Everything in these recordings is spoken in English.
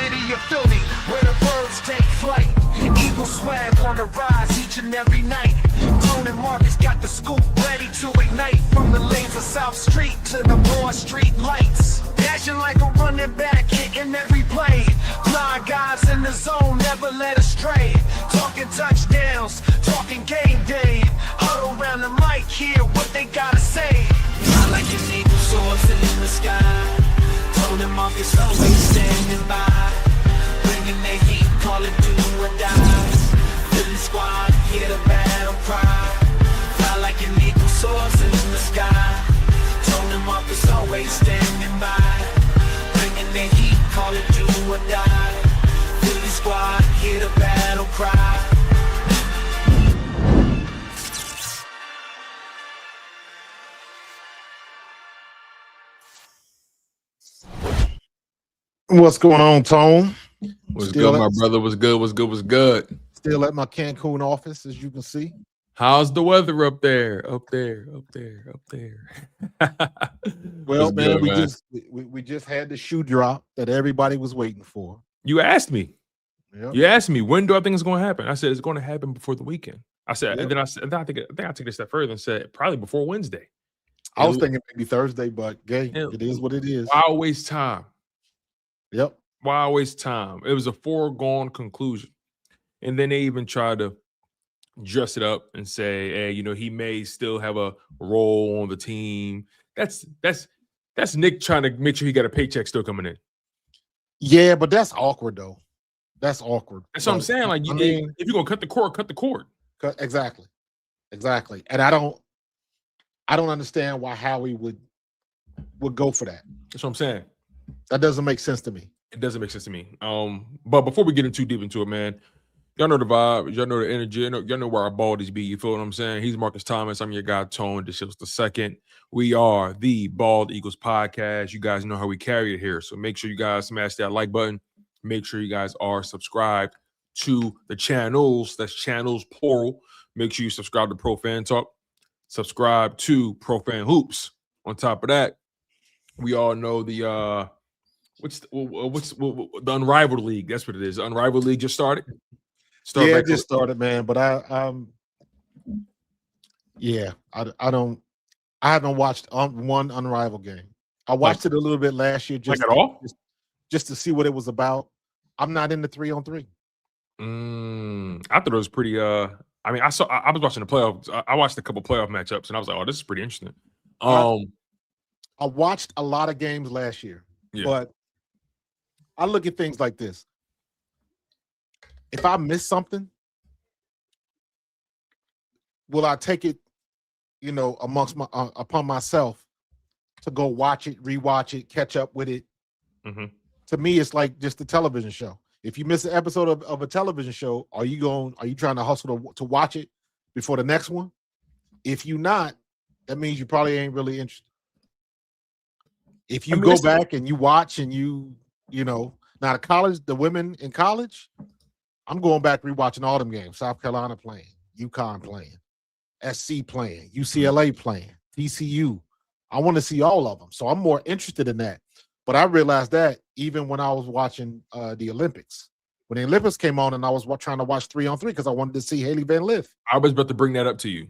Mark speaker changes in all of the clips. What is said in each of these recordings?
Speaker 1: city of Philly, where the birds take flight. Eagle swag on the rise each and every night. Tone and Marcus got the scoop ready to ignite. From the lanes of South Street to the Broad Street lights. Dashing like a running back, hitting every play. Blind guys in the zone, never led astray. Talking touchdowns, talking game day. Huddle around the mic, hear what they gotta say. I like an eagle soaring in the sky. Tone and Marcus always standing by. Bringing their heat, call it do or die. Philly squad, hear the battle cry. Fly like an eagle soaring in the sky. Tone and Marcus always standing by. Bringing their heat, call it do or die. Philly squad, hear the battle cry.
Speaker 2: What's going on, Tone?
Speaker 3: What's good, my brother? What's good? What's good? What's good?
Speaker 2: Still at my Cancun office, as you can see.
Speaker 3: How's the weather up there? Up there.
Speaker 2: Well, man, we just had the shoe drop that everybody was waiting for.
Speaker 3: You asked me.
Speaker 2: Yep.
Speaker 3: You asked me, when do I think it's going to happen? I said it's going to happen before the weekend. I said,
Speaker 2: Yep.
Speaker 3: and then I said, I think I took it a step further and said probably before Wednesday.
Speaker 2: I was thinking maybe Thursday, but it is what it is.
Speaker 3: Why waste time?
Speaker 2: Yep.
Speaker 3: Why waste time? It was a foregone conclusion. And then they even tried to dress it up and say, hey, he may still have a role on the team. That's Nick trying to make sure he got a paycheck still coming in.
Speaker 2: Yeah, but that's awkward though. That's awkward.
Speaker 3: That's what I'm saying. Like, if you're gonna cut the cord, cut the cord.
Speaker 2: Exactly. And I don't understand why Howie would go for that.
Speaker 3: That's what I'm saying.
Speaker 2: That doesn't make sense to me.
Speaker 3: It doesn't make sense to me. But before we get too deep into it, man, y'all know the vibe, y'all know the energy, y'all know where our baldies be. You feel what I'm saying? He's Marcus Thomas. I'm your guy, Tone. This is the second. We are the Bald Eagles podcast. You guys know how we carry it here. So make sure you guys smash that like button. Make sure you guys are subscribed to the channels. That's channels plural. Make sure you subscribe to Pro Fan Talk. Subscribe to Pro Fan Hoops. On top of that, we all know the what's the Unrivaled League? That's what it is. The Unrivaled League just started.
Speaker 2: It just started, man. But I haven't watched one Unrivaled game. I watched it a little bit last year, just to see what it was about. I'm not in the 3-on-3.
Speaker 3: I thought it was pretty. I was watching the playoffs. I watched a couple playoff matchups, and I was like, oh, this is pretty interesting.
Speaker 2: I watched a lot of games last year, but I look at things like this. If I miss something, will I take it, upon myself to go watch it, rewatch it, catch up with it?
Speaker 3: Mm-hmm.
Speaker 2: To me, it's like just a television show. If you miss an episode of a television show, are you trying to hustle to watch it before the next one? If you're not, that means you probably ain't really interested. If you go back and you watch and now the women in college, I'm going back rewatching all them games. South Carolina playing, UConn playing, SC playing, UCLA playing, TCU. I want to see all of them. So I'm more interested in that. But I realized that even when I was watching the Olympics. When the Olympics came on and I was trying to watch 3-on-3 because I wanted to see Haley Van Lith.
Speaker 3: I was about to bring that up to you.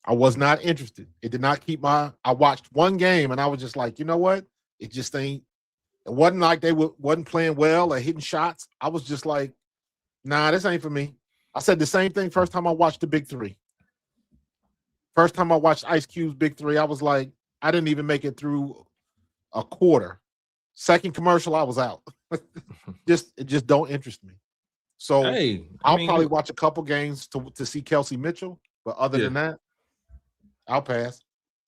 Speaker 2: I was not interested. It did not keep I watched one game and I was just like, you know what? It just ain't. It wasn't like they wasn't playing well or hitting shots. I was just like, nah, this ain't for me. I said the same thing first time I watched the Big Three. First time I watched Ice Cube's Big Three, I was like, I didn't even make it through a quarter. Second commercial, I was out. It just don't interest me. So I'll probably watch a couple games to see Kelsey Mitchell, but other than that, I'll pass.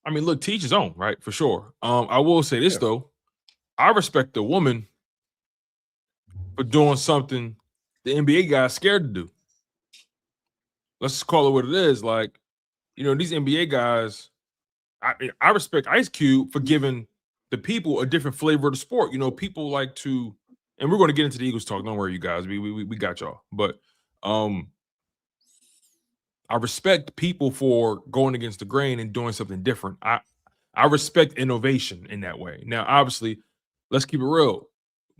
Speaker 3: I mean, look, teach his own, right? For sure. I will say this though. I respect the woman for doing something the NBA guy's scared to do. Let's just call it what it is. Like, these NBA guys, I respect Ice Cube for giving the people a different flavor of the sport. People like to, and we're going to get into the Eagles talk. Don't worry, you guys. We got y'all. But I respect people for going against the grain and doing something different. I respect innovation in that way. Now, obviously, let's keep it real.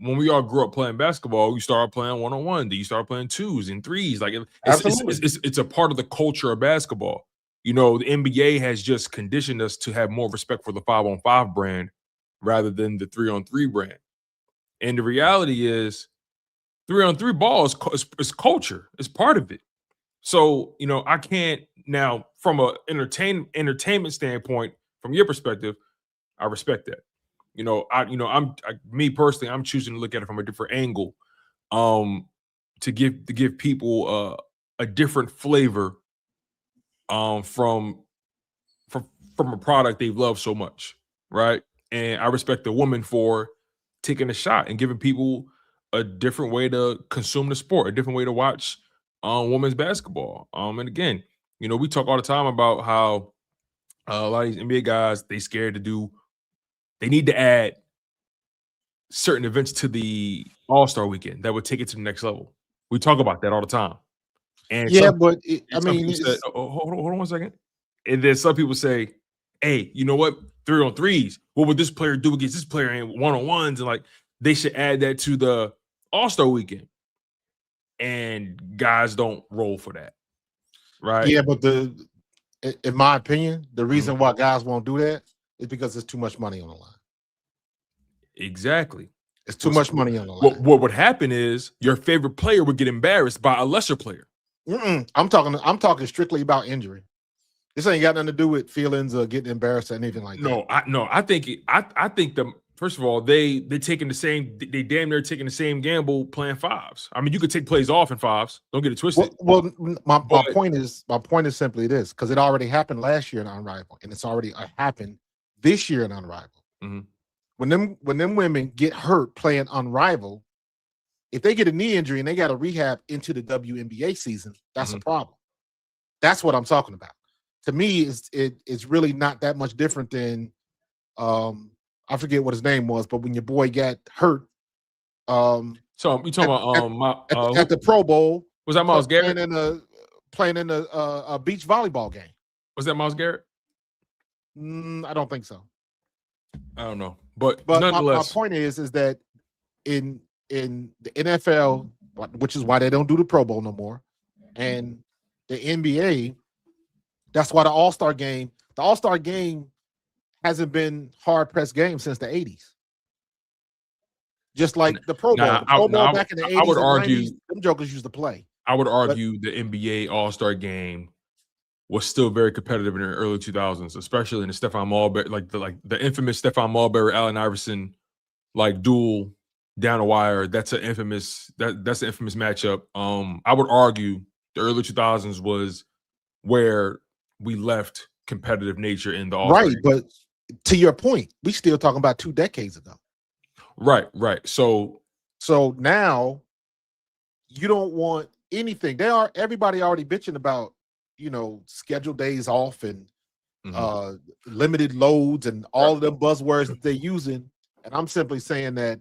Speaker 3: when we all grew up playing basketball, we started playing 1-on-1. Then you start playing 2s and 3s. Like it's a part of the culture of basketball. The NBA has just conditioned us to have more respect for the 5-on-5 brand rather than the 3-on-3 brand. And the reality is, 3-on-3 ball is culture. It's part of it. So I can't now from a entertainment standpoint, from your perspective, I respect that. Me personally, I'm choosing to look at it from a different angle, to give people a different flavor, from a product they've loved so much, right? And I respect the woman for taking a shot and giving people a different way to consume the sport, a different way to watch women's basketball. And again, we talk all the time about how a lot of these NBA guys, they need to add certain events to the All-Star weekend that would take it to the next level. We talk about that all the time. And
Speaker 2: but
Speaker 3: hold on 1 second. And then some people say, hey, you know what? 3-on-3s. What would this player do against this player in 1-on-1s? And they should add that to the All-Star weekend. And guys don't roll for that. Right?
Speaker 2: Yeah, but in my opinion, the reason why guys won't do that is because there's too much money on the line.
Speaker 3: Exactly.
Speaker 2: It's too much money on the line.
Speaker 3: What would happen is your favorite player would get embarrassed by a lesser player.
Speaker 2: I'm talking strictly about injury. This ain't got nothing to do with feelings or getting embarrassed or anything like that.
Speaker 3: I think first of all, they taking the same, they damn near taking the same gamble playing 5s. I mean, you could take plays off in 5s. Don't get it twisted.
Speaker 2: Well, my point is simply this, because it already happened last year in Unrivaled, and it's already happened this year in Unrivaled.
Speaker 3: Mm-hmm.
Speaker 2: When them women get hurt playing Unrivaled, if they get a knee injury and they got to rehab into the WNBA season, that's a problem. That's what I'm talking about. To me, it's really not that much different than I forget what his name was, but when your boy got hurt,
Speaker 3: so you talking about
Speaker 2: at the Pro Bowl,
Speaker 3: was that Myles Garrett
Speaker 2: playing in a beach volleyball game?
Speaker 3: Was that Myles Garrett?
Speaker 2: I don't think so.
Speaker 3: I don't know, but
Speaker 2: my
Speaker 3: nonetheless,
Speaker 2: point is that in the NFL, which is why they don't do the Pro Bowl no more, and the NBA, that's why the All-Star game hasn't been hard-pressed game since the 80s. Just like the Pro Bowl. The Pro Bowl back in the 80s,
Speaker 3: I would argue,
Speaker 2: 90s, them jokers used to play.
Speaker 3: I would argue the NBA All-Star game was still very competitive in the early 2000s, especially in the Stephon Marbury, the infamous Stephon Marbury, Allen Iverson, duel down the wire. That's an infamous matchup. I would argue the early 2000s was where we left competitive nature in the All-Star game.
Speaker 2: But to your point, we still talking about 2 decades ago.
Speaker 3: Right. So
Speaker 2: now you don't want anything. Everybody already bitching about, scheduled days off and limited loads and all of them buzzwords that they're using. And I'm simply saying that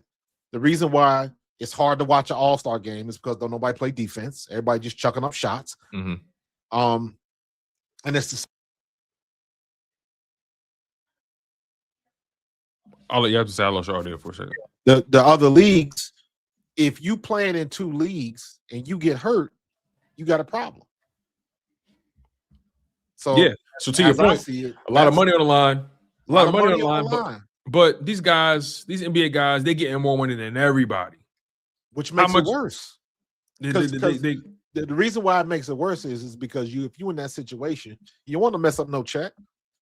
Speaker 2: the reason why it's hard to watch an All-Star game is because don't nobody play defense. Everybody just chucking up shots. And it's just,
Speaker 3: I'll let you have to say I lost your audio for a second.
Speaker 2: The other leagues, if you playing in 2 leagues and you get hurt, you got a problem. So
Speaker 3: yeah. So to your point, a lot of money on the line. A lot of money on the line. But these NBA guys, they getting more money than everybody.
Speaker 2: Which makes it worse. The reason why it makes it worse is because if you in that situation, you want to mess up no check.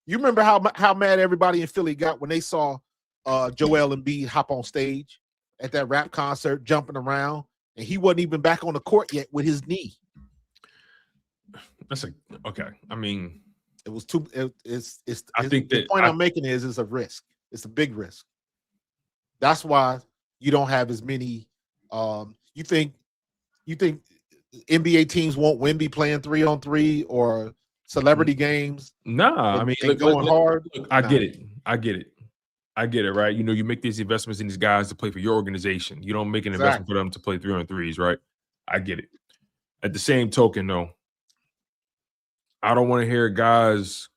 Speaker 2: You remember how mad everybody in Philly got when they saw Joel Embiid hop on stage at that rap concert jumping around, and he wasn't even back on the court yet with his knee.
Speaker 3: Okay. I mean,
Speaker 2: it was too. I
Speaker 3: think
Speaker 2: the point I'm making is it's a risk. It's a big risk. That's why you don't have as many. You think NBA teams won't be playing 3-on-3 or celebrity games?
Speaker 3: Nah, I mean,
Speaker 2: going hard.
Speaker 3: I get it. Right? You make these investments in these guys to play for your organization. You don't make an investment for them to play 3-on-3s, right? I get it. At the same token, though, I don't want to hear guys.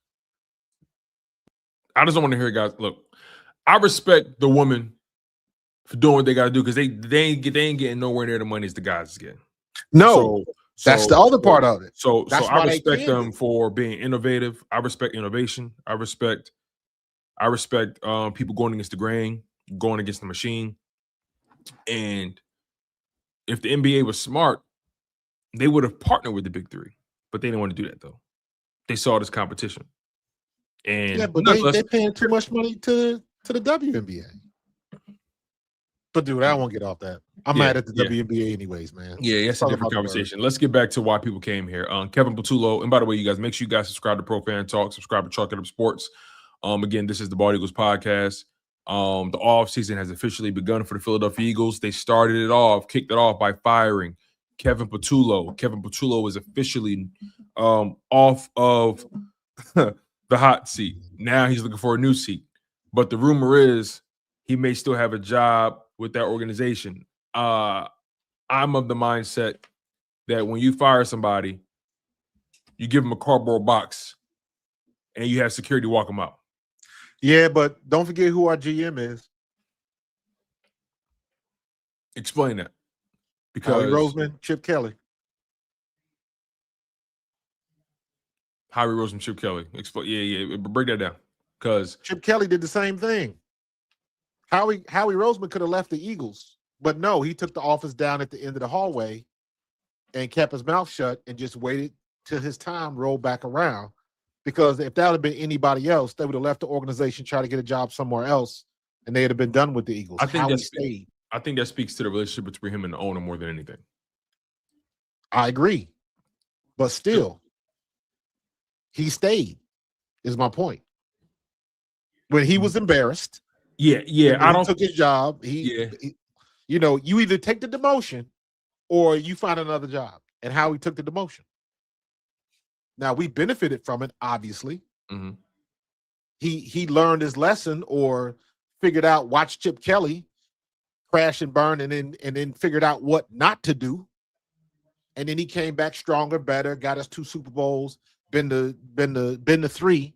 Speaker 3: I just don't want to hear guys. Look, I respect the woman for doing what they got to do because they ain't getting nowhere near the money as the guys is getting.
Speaker 2: No, that's the other part of it.
Speaker 3: So
Speaker 2: That's
Speaker 3: I
Speaker 2: why they
Speaker 3: respect
Speaker 2: can
Speaker 3: them for being innovative. I respect innovation. I respect people going against the grain, going against the machine. And if the NBA was smart, they would have partnered with the big three, but they didn't want to do that though. They saw this competition, and
Speaker 2: Yeah, but
Speaker 3: nonetheless,
Speaker 2: they paying too much money to the WNBA. But dude, I won't get off that. I'm
Speaker 3: Yeah,
Speaker 2: mad at the
Speaker 3: yeah.
Speaker 2: WNBA anyways, man.
Speaker 3: Yeah, that's a
Speaker 2: Talk
Speaker 3: different
Speaker 2: about the
Speaker 3: conversation. Let's get back to why people came here. Kevin Patullo, and by the way, you guys, make sure you guys subscribe to Pro Fan Talk, subscribe to Chalk It Up Sports. Again, this is the Bald Eagles podcast. The off season has officially begun for the Philadelphia Eagles. They kicked it off by firing Kevin Patullo. Kevin Patullo is officially off of the hot seat. Now he's looking for a new seat. But the rumor is he may still have a job with that organization. I'm of the mindset that when you fire somebody, you give them a cardboard box and you have security walk them out.
Speaker 2: Yeah, but don't forget who our GM is.
Speaker 3: Explain that.
Speaker 2: Howie
Speaker 3: Because
Speaker 2: Roseman, Chip Kelly.
Speaker 3: Howie Roseman, Chip Kelly. Yeah. Break that down. Because
Speaker 2: Chip Kelly did the same thing. Howie Roseman could have left the Eagles, but no, he took the office down at the end of the hallway and kept his mouth shut and just waited till his time rolled back around. Because if that would have been anybody else, they would have left the organization, try to get a job somewhere else, and they'd have been done with the Eagles.
Speaker 3: I think
Speaker 2: Howie stayed.
Speaker 3: I think that speaks to the relationship between him and the owner more than anything.
Speaker 2: I agree. But still, he stayed, is my point. When he was embarrassed,
Speaker 3: Yeah.
Speaker 2: I don't took his job. He, you either take the demotion or you find another job. And Howie took the demotion. Now we benefited from it, obviously.
Speaker 3: Mm-hmm.
Speaker 2: He learned his lesson or figured out, watch Chip Kelly crash and burn, and then figured out what not to do. And then he came back stronger, better, got us 2 Super Bowls, been to 3,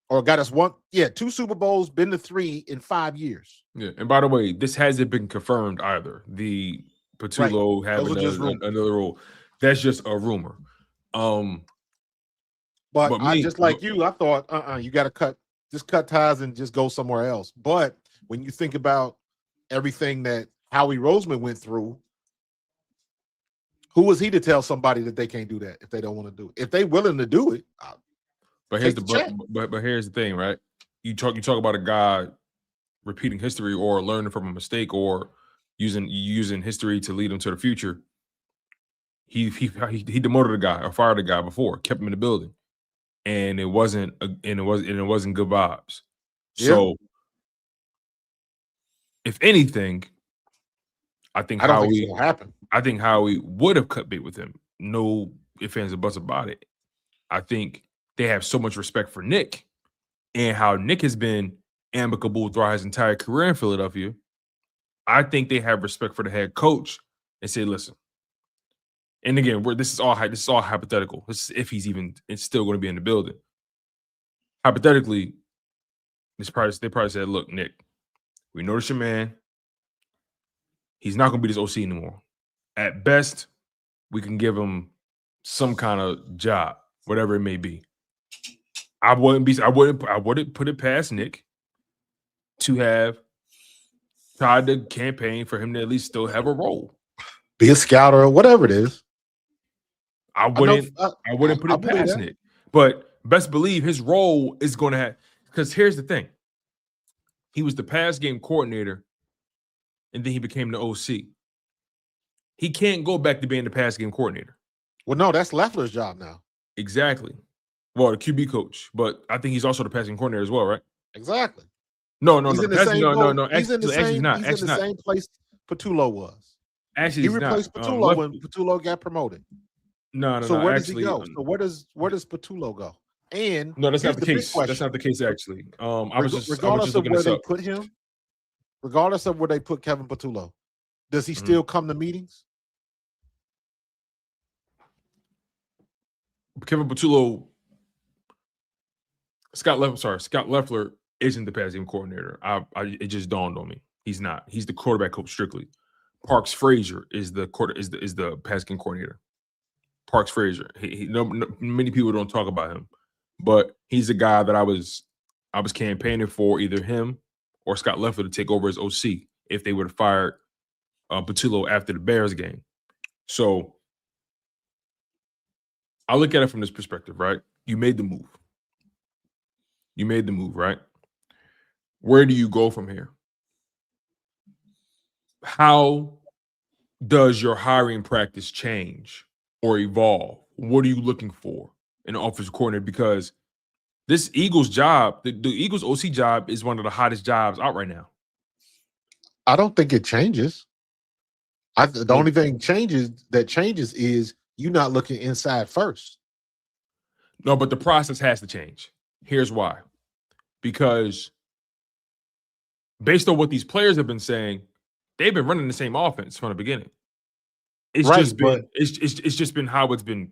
Speaker 2: or got us 2 Super Bowls, been to 3 in 5 years.
Speaker 3: Yeah. And by the way, this hasn't been confirmed either. The Patullo having another role. That's just a rumor.
Speaker 2: But I just like you, I thought, you got to cut ties and just go somewhere else. But when you think about everything that Howie Roseman went through, who was he to tell somebody that they can't do that if they don't want to do it? If they willing to do it,
Speaker 3: but here's here's the thing, right? You talk about a guy repeating history or learning from a mistake or using history to lead him to the future. He demoted a guy or fired a guy before, kept him in the building. And it wasn't good vibes.
Speaker 2: Yeah.
Speaker 3: So, if anything, I think Howie would have cut bait with him. No ifs, ands, or buts about it. I think they have so much respect for Nick and how Nick has been amicable throughout his entire career in Philadelphia. I think they have respect for the head coach and say, listen. And again, this is all hypothetical. This is if he's still going to be in the building. Hypothetically, they probably said, "Look, Nick, we notice your man. He's not going to be this OC anymore. At best, we can give him some kind of job, whatever it may be. I wouldn't put it past Nick to have tried to campaign for him to at least still have a role,
Speaker 2: be a scout or whatever it is.
Speaker 3: I wouldn't put it past Nick. But best believe his role is going to have, because here's the thing. He was the pass game coordinator, and then he became the OC. He can't go back to being the pass game coordinator.
Speaker 2: Well, no, that's Leffler's job now.
Speaker 3: Exactly. Well, the QB coach, but I think he's also the passing coordinator as well, right?
Speaker 2: Exactly.
Speaker 3: No.
Speaker 2: He's in the same place Patullo was.
Speaker 3: Actually,
Speaker 2: he replaced Patullo when Patullo got promoted.
Speaker 3: No.
Speaker 2: So where does he go? So where does Patullo go? And
Speaker 3: no, that's not the case. That's not the case. Actually,
Speaker 2: regardless of where they put him, regardless of where they put Kevin Patullo, does he still come to meetings?
Speaker 3: Kevin Patullo, Scott Leffler isn't the passing coordinator. It just dawned on me. He's not. He's the quarterback coach strictly. Parks Frazier is the pass game coordinator. Parks Frazier. Many people don't talk about him, but he's a guy that I was campaigning for either him or Scott Leffler to take over as OC if they would have fired Patullo after the Bears game. So I look at it from this perspective, right? You made the move. Right? Where do you go from here? How does your hiring practice change or evolve? What are you looking for in an offensive coordinator? Because this Eagles job, the Eagles OC job is one of the hottest jobs out right now.
Speaker 2: I don't think it changes. The only thing that changes is you not looking inside first.
Speaker 3: No, but the process has to change. Here's why. Because based on what these players have been saying, they've been running the same offense from the beginning. It's just been how it's been.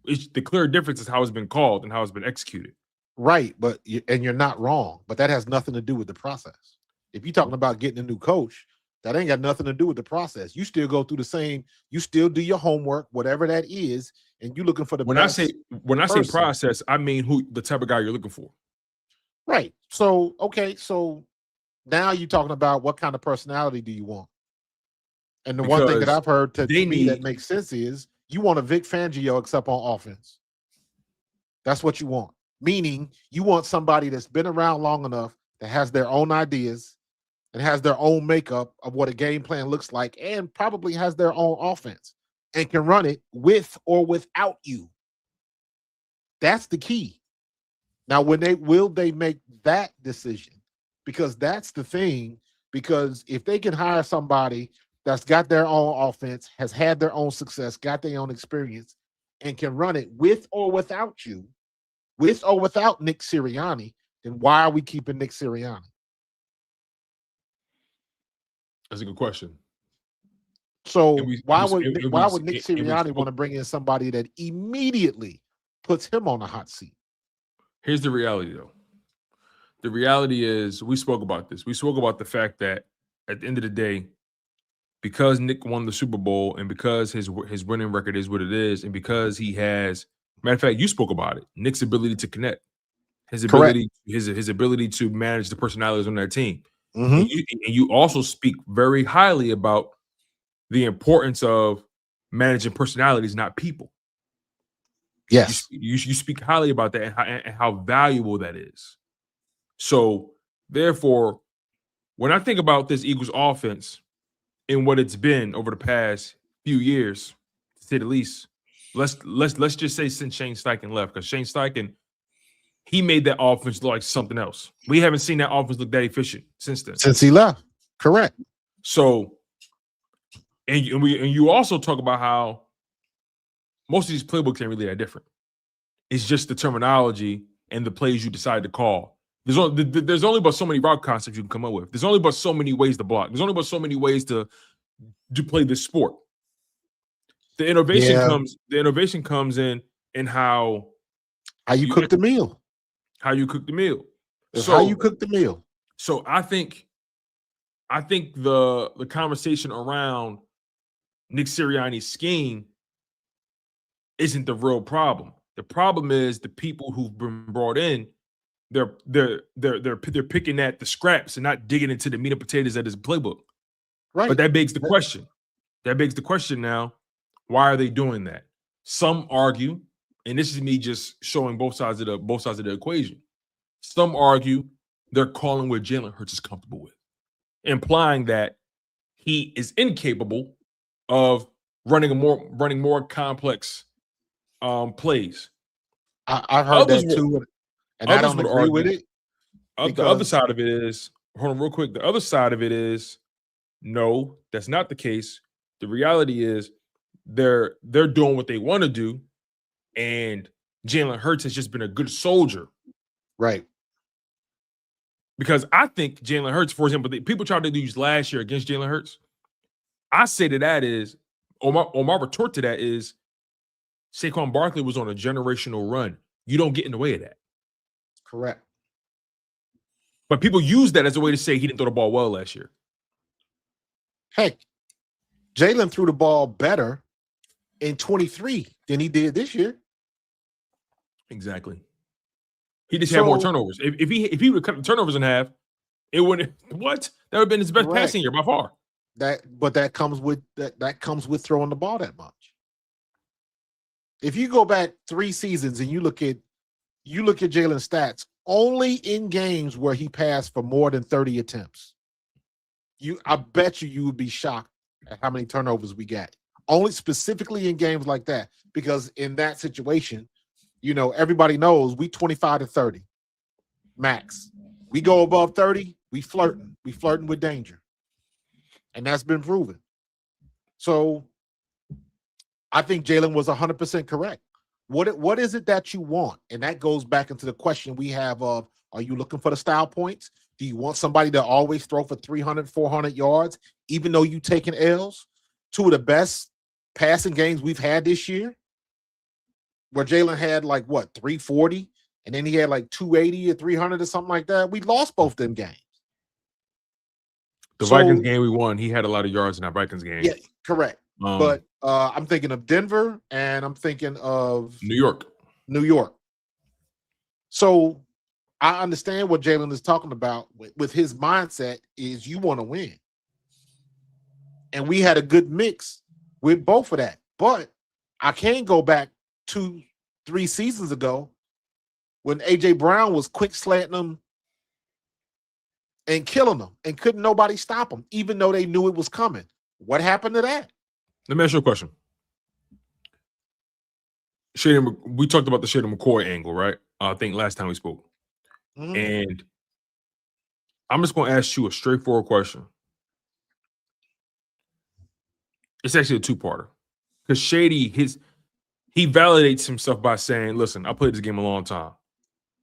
Speaker 3: The clear difference is how it's been called and how it's been executed.
Speaker 2: Right, but you're not wrong. But that has nothing to do with the process. If you're talking about getting a new coach, that ain't got nothing to do with the process. You still go through the same. You still do your homework, whatever that is, and you're looking for the best.
Speaker 3: When I say process, I mean who the type of guy you're looking for.
Speaker 2: Right. So so now you're talking about what kind of personality do you want? And one thing that I've heard to me that makes sense is you want a Vic Fangio except on offense. That's what you want. Meaning you want somebody that's been around long enough that has their own ideas and has their own makeup of what a game plan looks like and probably has their own offense and can run it with or without you. That's the key. Now, will they make that decision? Because that's the thing. Because if they can hire somebody that's got their own offense, has had their own success, got their own experience, and can run it with or without you, with or without Nick Sirianni, then why are we keeping Nick Sirianni?
Speaker 3: That's a good question.
Speaker 2: So why would Nick Sirianni want to bring in somebody that immediately puts him on the hot seat?
Speaker 3: Here's the reality, though. The reality is we spoke about this. We spoke about the fact that at the end of the day, because Nick won the Super Bowl and because his winning record is what it is, and because he has, matter of fact, you spoke about it, Nick's ability to connect, his ability to manage the personalities on that team.
Speaker 2: Mm-hmm.
Speaker 3: And you also speak very highly about the importance of managing personalities, not people.
Speaker 2: Yes.
Speaker 3: You speak highly about that and how valuable that is. So, therefore, when I think about this Eagles offense and what it's been over the past few years, to say the least, let's just say since Shane Steichen left, because Shane Steichen, he made that offense look like something else. We haven't seen that offense look that efficient since then.
Speaker 2: Since he left, correct.
Speaker 3: So, and you also talk about how most of these playbooks ain't really that different. It's just the terminology and the plays you decide to call. There's only but so many route concepts you can come up with. There's only but so many ways to block. There's only but so many ways to play this sport. The innovation comes in how
Speaker 2: you cook the meal.
Speaker 3: How you cook the meal.
Speaker 2: How you cook the meal.
Speaker 3: So I think the conversation around Nick Sirianni's scheme isn't the real problem. The problem is the people who've been brought in. They're picking at the scraps and not digging into the meat and potatoes that is a playbook.
Speaker 2: Right.
Speaker 3: But that begs the question. Now, why are they doing that? Some argue, and this is me just showing both sides of the equation. Some argue they're calling what Jalen Hurts is comfortable with, implying that he is incapable of running more complex plays.
Speaker 2: I've heard that too. And I don't agree with it.
Speaker 3: The other side of it is, hold on real quick. The other side of it is, no, that's not the case. The reality is they're doing what they want to do, and Jalen Hurts has just been a good soldier.
Speaker 2: Right.
Speaker 3: Because I think Jalen Hurts, for example, people tried to use last year against Jalen Hurts. I say that is, or my retort to that is, Saquon Barkley was on a generational run. You don't get in the way of that.
Speaker 2: Correct.
Speaker 3: But people use that as a way to say he didn't throw the ball well last year.
Speaker 2: Heck, Jalen threw the ball better in 23 than he did this year.
Speaker 3: Exactly. He just had more turnovers. If he would cut the turnovers in half, it wouldn't. What? That would have been his best passing year by far.
Speaker 2: That comes with that comes with throwing the ball that much. If you go back 3 seasons and you look at Jalen's stats, only in games where he passed for more than 30 attempts, I bet you would be shocked at how many turnovers we got. Only specifically in games like that, because in that situation, everybody knows we 25 to 30 max. We go above 30, we flirting with danger, and that's been proven. So I think Jalen was 100% correct. What is it that you want? And that goes back into the question we have of, are you looking for the style points? Do you want somebody to always throw for 300, 400 yards, even though you're taking L's? 2 of the best passing games we've had this year, where Jalen had 340, and then he had 280 or 300 or something like that. We lost both them games.
Speaker 3: The Vikings game we won, he had a lot of yards in that Vikings game.
Speaker 2: Yeah, correct. But I'm thinking of Denver, and I'm thinking of
Speaker 3: New York.
Speaker 2: So I understand what Jalen is talking about with his mindset is you want to win. And we had a good mix with both of that. But I can go back 2-3 seasons ago when A.J. Brown was quick slanting them and killing them, and couldn't nobody stop them, even though they knew it was coming. What happened to that?
Speaker 3: Let me ask you a question. We talked about the Shady McCoy angle, right? I think last time we spoke. Mm-hmm. And I'm just going to ask you a straightforward question. It's actually a 2-parter. Because Shady, he validates himself by saying, listen, I played this game a long time.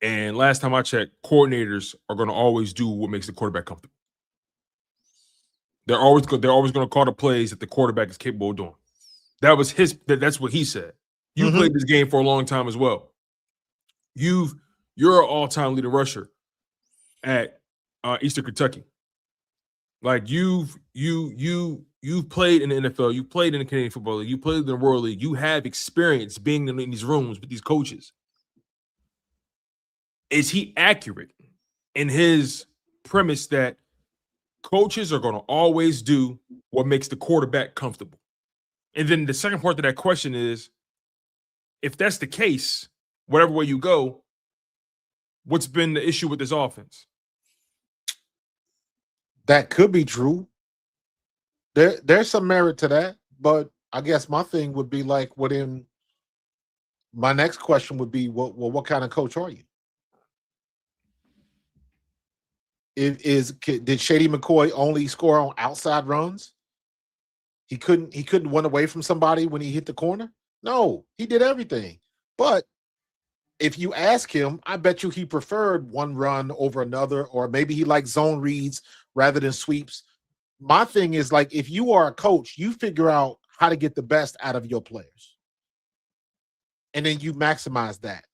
Speaker 3: And last time I checked, coordinators are going to always do what makes the quarterback comfortable. They're always going to call the plays that the quarterback is capable of doing. That's what he said. You played this game for a long time as well. You're an all-time leading rusher at Eastern Kentucky. You've played in the NFL, you played in the Canadian Football League, you played in the World League. You have experience being in these rooms with these coaches. Is he accurate in his premise that coaches are going to always do what makes the quarterback comfortable? And then the second part to that question is, if that's the case, whatever way you go, what's been the issue with this offense?
Speaker 2: That could be true. There's some merit to that, but I guess my thing would be my next question would be, what kind of coach are you? Did Shady McCoy only score on outside runs? He couldn't run away from somebody when he hit the corner? No, he did everything. But if you ask him, I bet you he preferred one run over another, or maybe he liked zone reads rather than sweeps. My thing is, if you are a coach, you figure out how to get the best out of your players. And then you maximize that.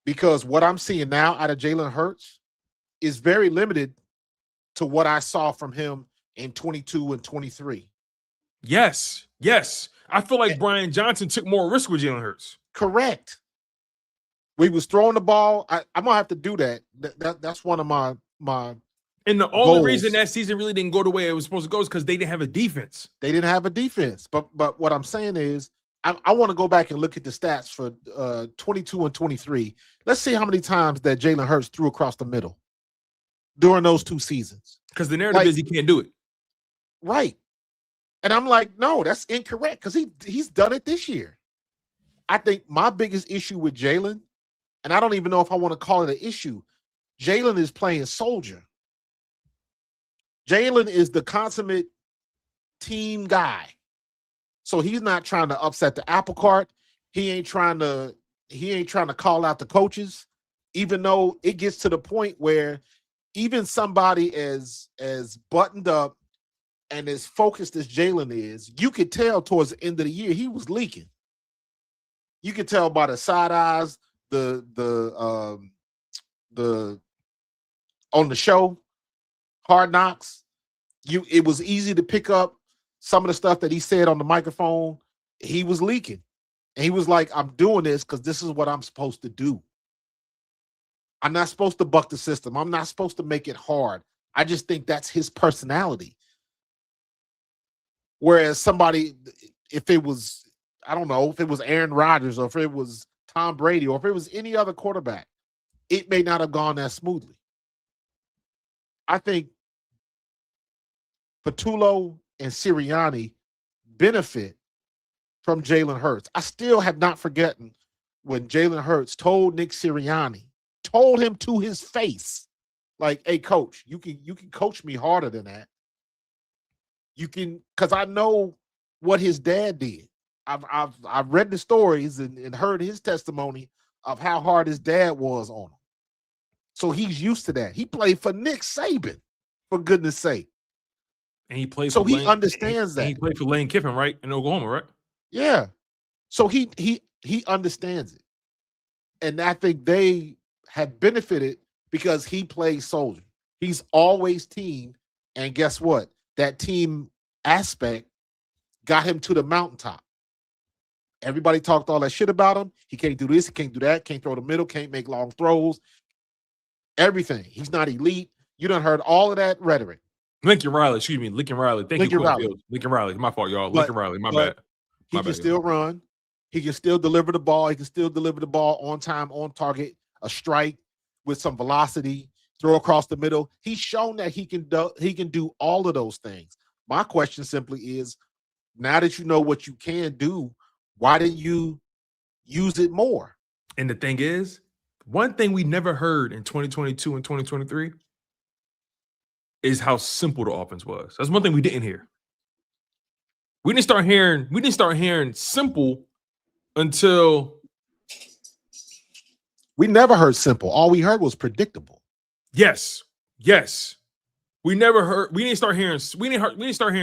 Speaker 2: Because what I'm seeing now out of Jalen Hurts is very limited to what I saw from him in 22 and 23.
Speaker 3: Yes. I feel like Brian Johnson took more risk with Jalen Hurts.
Speaker 2: Correct. We was throwing the ball. I'm gonna have to do that. That's one of my
Speaker 3: And the only reason that season really didn't go the way it was supposed to go is because they didn't have a defense.
Speaker 2: But what I'm saying is, I want to go back and look at the stats for 22 and 23. Let's see how many times that Jalen Hurts threw across the middle during those 2 seasons.
Speaker 3: Because the narrative is he can't do it.
Speaker 2: Right. And I'm like, no, that's incorrect, because he's done it this year. I think my biggest issue with Jalen, and I don't even know if I want to call it an issue, Jalen is playing soldier. Jalen is the consummate team guy. So he's not trying to upset the apple cart. He ain't trying to call out the coaches, even though it gets to the point where even somebody as buttoned up and as focused as Jalen is, you could tell towards the end of the year he was leaking. You could tell by the side eyes, the on the show, Hard Knocks. It was easy to pick up some of the stuff that he said on the microphone, he was leaking. And he was like, I'm doing this because this is what I'm supposed to do. I'm not supposed to buck the system. I'm not supposed to make it hard. I just think that's his personality. Whereas somebody, if it was, I don't know, if it was Aaron Rodgers or if it was Tom Brady or if it was any other quarterback, it may not have gone that smoothly. I think Patullo and Sirianni benefit from Jalen Hurts. I still have not forgotten when Jalen Hurts told Nick Sirianni, told him to his face, like, hey, coach, you can coach me harder than that. You can, because I know what his dad did. I've read the stories and heard his testimony of how hard his dad was on him. So he's used to that. He played for Nick Saban, for goodness sake.
Speaker 3: And he played
Speaker 2: so
Speaker 3: for
Speaker 2: he
Speaker 3: Lane,
Speaker 2: understands that.
Speaker 3: He played for Lane Kiffin, right? In Oklahoma, right?
Speaker 2: Yeah. So he understands it. And I think they have benefited because he plays soldier. He's always team. And guess what? That team aspect got him to the mountaintop. Everybody talked all that shit about him. He can't do this, he can't do that, can't throw the middle, can't make long throws. Everything. He's not elite. You done heard all of that rhetoric.
Speaker 3: Lincoln Riley, excuse me, Lincoln Riley. Thank
Speaker 2: Lincoln
Speaker 3: you,
Speaker 2: Riley.
Speaker 3: Fields. Lincoln Riley. My fault, y'all. Lincoln Riley. My bad.
Speaker 2: He can still run. He can still deliver the ball. He can still deliver the ball on time, on target, a strike with some velocity, throw across the middle. He's shown that he can do all of those things. My question simply is, now that you know what you can do, why didn't you use it more?
Speaker 3: And the thing is, one thing we never heard in 2022 and 2023 is how simple the offense was. That's one thing we didn't hear. We didn't start hearing simple until
Speaker 2: we never heard simple. All we heard was predictable.
Speaker 3: Yes. We didn't start hearing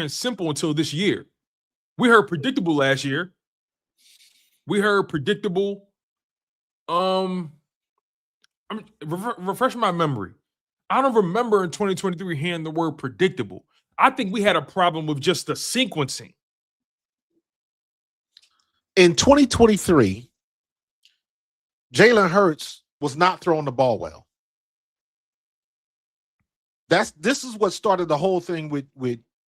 Speaker 3: simple until this year. We heard predictable last year. We heard predictable. Refresh my memory. I don't remember in 2023 hearing the word predictable. I think we had a problem with just the sequencing.
Speaker 2: In 2023, Jalen Hurts was not throwing the ball well. This is what started the whole thing with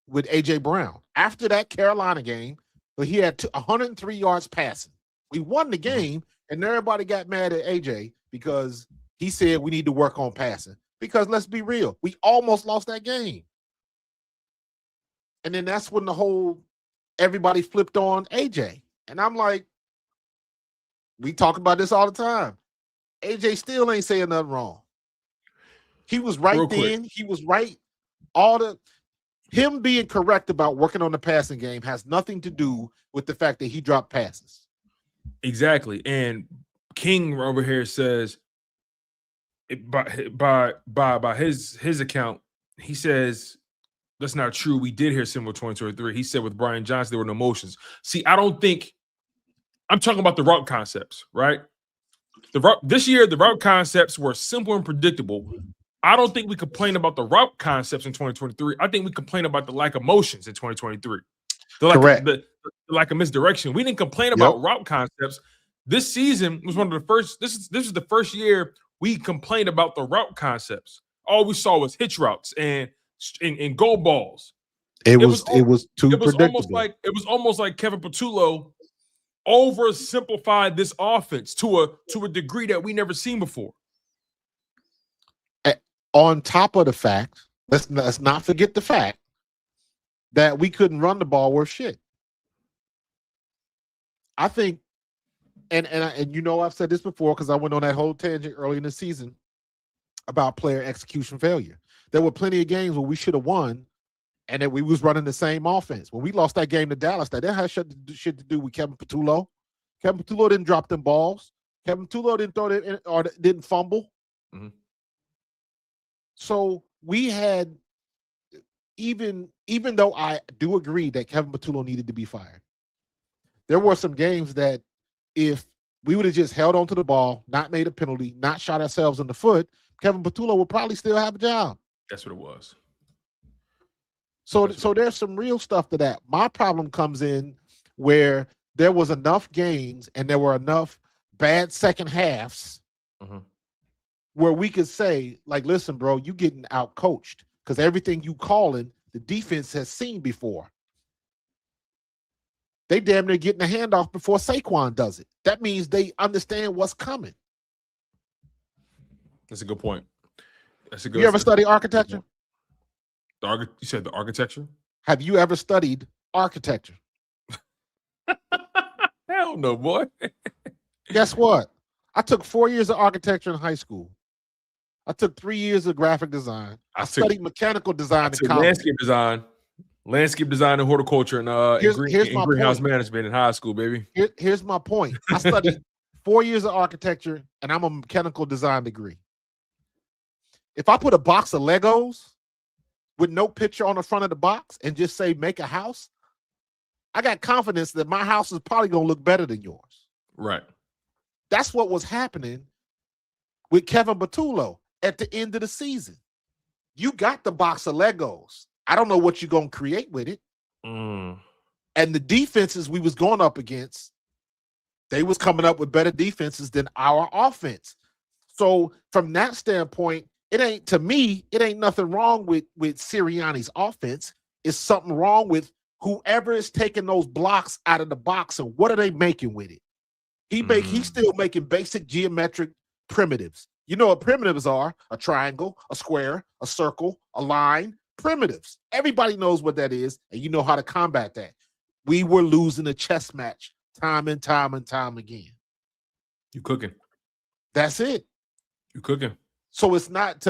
Speaker 2: AJ Brown. After that Carolina game, but he had 103 yards passing. We won the game, and everybody got mad at AJ because he said we need to work on passing. Because let's be real, we almost lost that game. And then that's when everybody flipped on AJ. And I'm like, we talk about this all the time. AJ still ain't saying nothing wrong. He was right then. He was right. Him being correct about working on the passing game has nothing to do with the fact that he dropped passes.
Speaker 3: Exactly. And King over here says, by his account, he says that's not true. We did hear similar 2023. He said with Brian Johnson, there were no motions. See, I don't think I'm talking about the route concepts, right? This year, the route concepts were simple and predictable. I don't think we complain about the route concepts in 2023. I think we complain about the lack of motions in 2023.
Speaker 2: Correct.
Speaker 3: The lack of misdirection. We didn't complain about route concepts. This season was one of the first. This is the first year we complained about the route concepts. All we saw was hitch routes and goal balls.
Speaker 2: It was too predictable.
Speaker 3: It was almost like Kevin Patullo oversimplified this offense to a degree that we never seen before.
Speaker 2: On top of the fact, let's not forget the fact that we couldn't run the ball worth shit. I think, and you know I've said this before because I went on that whole tangent early in the season about player execution failure. There were plenty of games where we should have won, and that we was running the same offense. When we lost that game to Dallas, that had shit to do with Kevin Patullo. Kevin Patullo didn't drop them balls. Kevin Patullo didn't throw it in, or didn't fumble.
Speaker 3: Mm-hmm.
Speaker 2: So we had, even though I do agree that Kevin Patullo needed to be fired, there were some games that if we would have just held on to the ball, not made a penalty, not shot ourselves in the foot, Kevin Patullo would probably still have a job.
Speaker 3: That's what it was.
Speaker 2: So there's some real stuff to that. My problem comes in where there was enough games and there were enough bad second halves where we could say, like, listen, bro, you getting out coached because everything you calling the defense has seen before. They damn near getting a handoff before Saquon does it. That means they understand what's coming.
Speaker 3: That's a good point. That's a good.
Speaker 2: You ever study architecture?
Speaker 3: You said the architecture?
Speaker 2: Have you ever studied architecture?
Speaker 3: Hell no, boy.
Speaker 2: Guess what? I took 4 years of architecture in high school. I took 3 years of graphic design. I studied mechanical design in college.
Speaker 3: Landscape design and horticulture and greenhouse management in high school, baby.
Speaker 2: Here's my point. I studied 4 years of architecture and I'm a mechanical design degree. If I put a box of Legos with no picture on the front of the box and just say make a house, I got confidence that my house is probably going to look better than yours.
Speaker 3: Right.
Speaker 2: That's what was happening with Kevin Patullo at the end of the season. You got the box of Legos. I don't know what you're going to create with it. And the defenses we was going up against, they was coming up with better defenses than our offense. So from that standpoint, it ain't nothing wrong with Sirianni's offense. It's something wrong with whoever is taking those blocks out of the box and what are they making with it? He's still making basic geometric primitives. You know what primitives are? A triangle, a square, a circle, a line, primitives. Everybody knows what that is, and you know how to combat that. We were losing a chess match time and time and time again.
Speaker 3: You cooking.
Speaker 2: That's it.
Speaker 3: You cooking.
Speaker 2: So it's not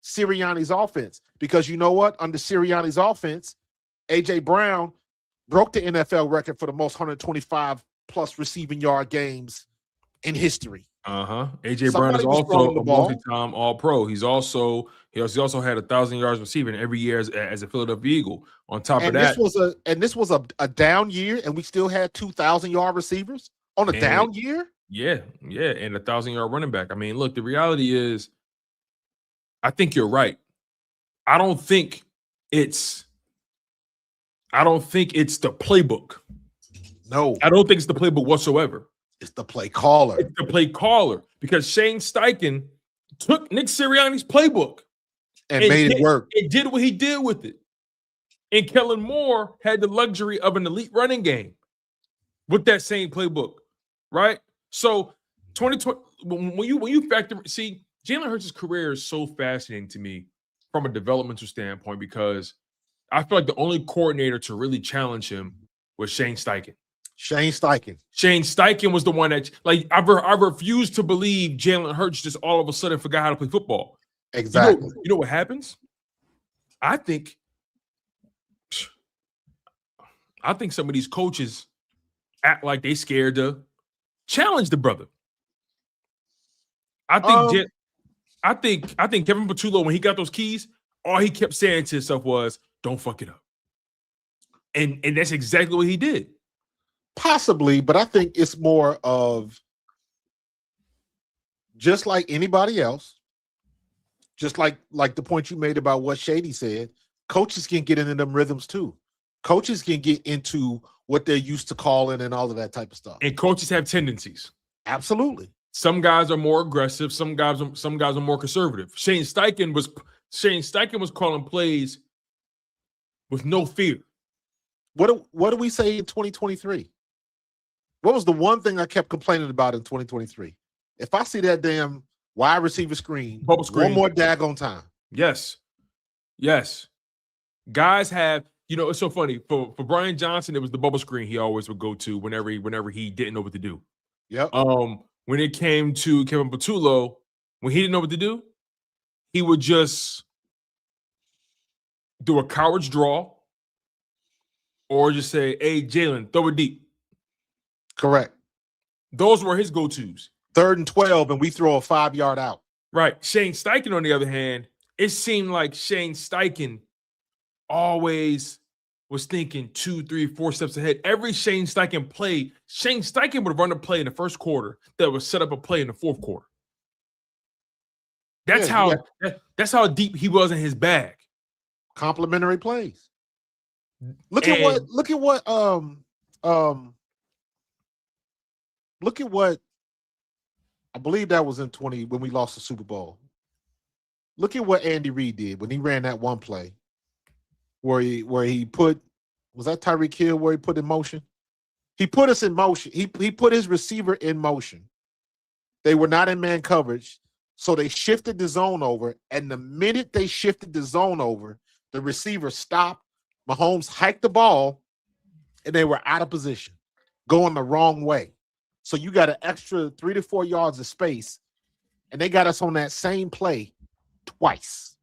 Speaker 2: Sirianni's offense, because you know what? Under Sirianni's offense, A.J. Brown broke the NFL record for the most 125 plus receiving yard games in history.
Speaker 3: A.J. Brown is also a multi-time All-Pro. He also had 1,000 yards receiving every year as a Philadelphia Eagle. On top of that,
Speaker 2: this was a down year, and we still had 2,000-yard receivers on a down year.
Speaker 3: Yeah, and 1,000-yard running back. I mean, look, the reality is, I think you're right. I don't think it's the playbook.
Speaker 2: No,
Speaker 3: I don't think it's the playbook whatsoever.
Speaker 2: It's the play caller.
Speaker 3: It's the play caller, because Shane Steichen took Nick Sirianni's playbook
Speaker 2: and made it work.
Speaker 3: It did what he did with it. And Kellen Moore had the luxury of an elite running game with that same playbook, right? So 2020, when you factor, see, Jalen Hurts' career is so fascinating to me from a developmental standpoint, because I feel like the only coordinator to really challenge him was Shane Steichen. Shane Steichen was the one that, like, I refuse to believe Jalen Hurts just all of a sudden forgot how to play football.
Speaker 2: Exactly.
Speaker 3: You know what happens? I think some of these coaches act like they scared to challenge the brother. I think Kevin Patullo, when he got those keys, all he kept saying to himself was, "Don't fuck it up," and that's exactly what he did.
Speaker 2: Possibly, but I think it's more of just like anybody else, just like the point you made about what Shady said. Coaches can get into them rhythms too. Coaches can get into what they're used to calling and all of that type of stuff.
Speaker 3: And coaches have tendencies.
Speaker 2: Absolutely.
Speaker 3: Some guys are more aggressive. Some guys are more conservative. Shane Steichen was calling plays with no fear.
Speaker 2: What do we say in 2023? What was the one thing I kept complaining about in 2023? If I see that damn wide receiver screen,
Speaker 3: bubble screen,
Speaker 2: one more daggone time.
Speaker 3: Yes. Guys have, it's so funny. For Brian Johnson, it was the bubble screen he always would go to whenever he didn't know what to do.
Speaker 2: Yep.
Speaker 3: When it came to Kevin Patullo, when he didn't know what to do, he would just do a coward's draw or just say, "Hey, Jalen, throw it deep."
Speaker 2: Correct.
Speaker 3: Those were his go-tos.
Speaker 2: 3rd and 12, and we throw a 5-yard out.
Speaker 3: Right. Shane Steichen, on the other hand, it seemed like Shane Steichen always was thinking 2, 3, 4 steps ahead. Every Shane Steichen play, Shane Steichen would run a play in the first quarter that would set up a play in the fourth quarter. That's how deep he was in his bag.
Speaker 2: Complementary plays. Look at
Speaker 3: And-
Speaker 2: what I believe that was in 20 when we lost the Super Bowl. Look at what Andy Reid did when he ran that one play where he put, was that Tyreek Hill where he put in motion? He put us in motion. He put his receiver in motion. They were not in man coverage, so they shifted the zone over. And the minute they shifted the zone over, the receiver stopped. Mahomes hiked the ball, and they were out of position, going the wrong way. So you got an extra 3 to 4 yards of space, and they got us on that same play twice.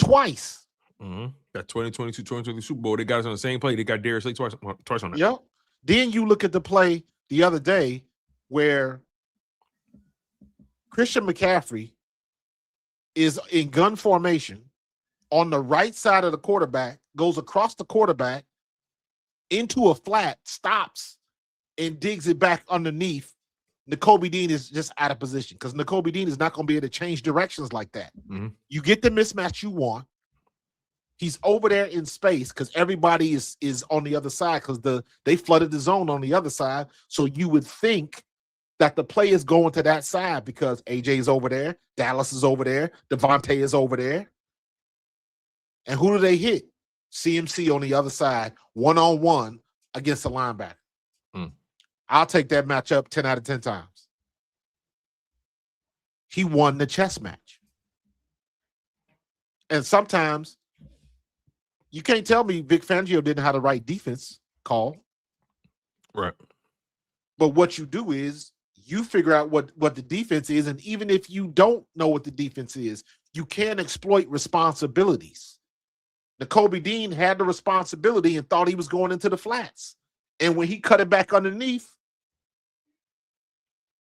Speaker 3: Mm-hmm. That 2022 Super Bowl, they got us on the same play. They got Darius Slay twice on that.
Speaker 2: Yep. Then you look at the play the other day where Christian McCaffrey is in gun formation on the right side of the quarterback, goes across the quarterback into a flat, stops, and digs it back underneath. Nakobe Dean is just out of position because Nakobe Dean is not going to be able to change directions like that.
Speaker 3: Mm-hmm.
Speaker 2: You get the mismatch you want. He's over there in space because everybody is on the other side because they flooded the zone on the other side. So you would think that the play is going to that side because AJ is over there, Dallas is over there, Devontae is over there. And who do they hit? CMC on the other side, one-on-one against the linebacker. I'll take that matchup 10 out of 10 times. He won the chess match. And sometimes you can't tell me Vic Fangio didn't have the right defense call.
Speaker 3: Right.
Speaker 2: But what you do is you figure out what the defense is, and even if you don't know what the defense is, you can exploit responsibilities. Nakobe Dean had the responsibility and thought he was going into the flats. And when he cut it back underneath,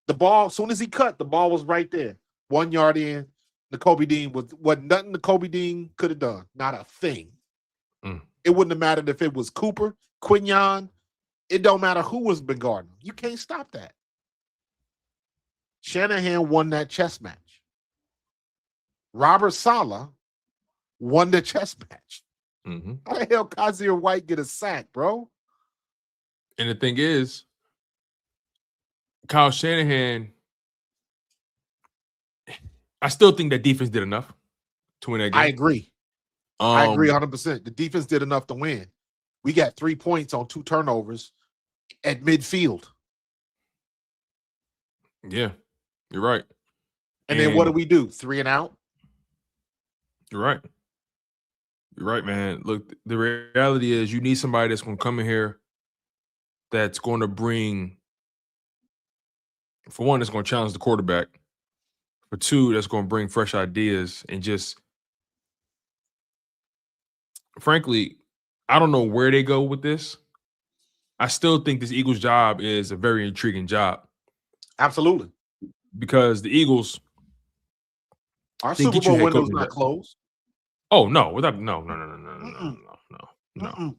Speaker 2: the ball, as soon as he cut, the ball was right there. 1 yard in. Nakobe Dean wasn't nothing Nakobe Dean could have done. Not a thing. It wouldn't have mattered if it was Cooper, Quignon. It don't matter who was been guarding. You can't stop that. Shanahan won that chess match. Robert Saleh won the chess match.
Speaker 3: Mm-hmm.
Speaker 2: How the hell Kaiser White get a sack, bro?
Speaker 3: And the thing is, Kyle Shanahan, I still think that defense did enough to win that game.
Speaker 2: I agree. I agree 100%. The defense did enough to win. We got 3 points on 2 turnovers at midfield.
Speaker 3: Yeah, you're right.
Speaker 2: And then what do we do? 3 and out?
Speaker 3: You're right. You're right, man. Look, the reality is you need somebody that's going to come in here that's going to bring, for one, that's going to challenge the quarterback. For two, that's going to bring fresh ideas and just, frankly, I don't know where they go with this. I still think this Eagles job is a very intriguing job.
Speaker 2: Absolutely.
Speaker 3: Because the Eagles,
Speaker 2: our Super Bowl window's not closed.
Speaker 3: Oh no! No.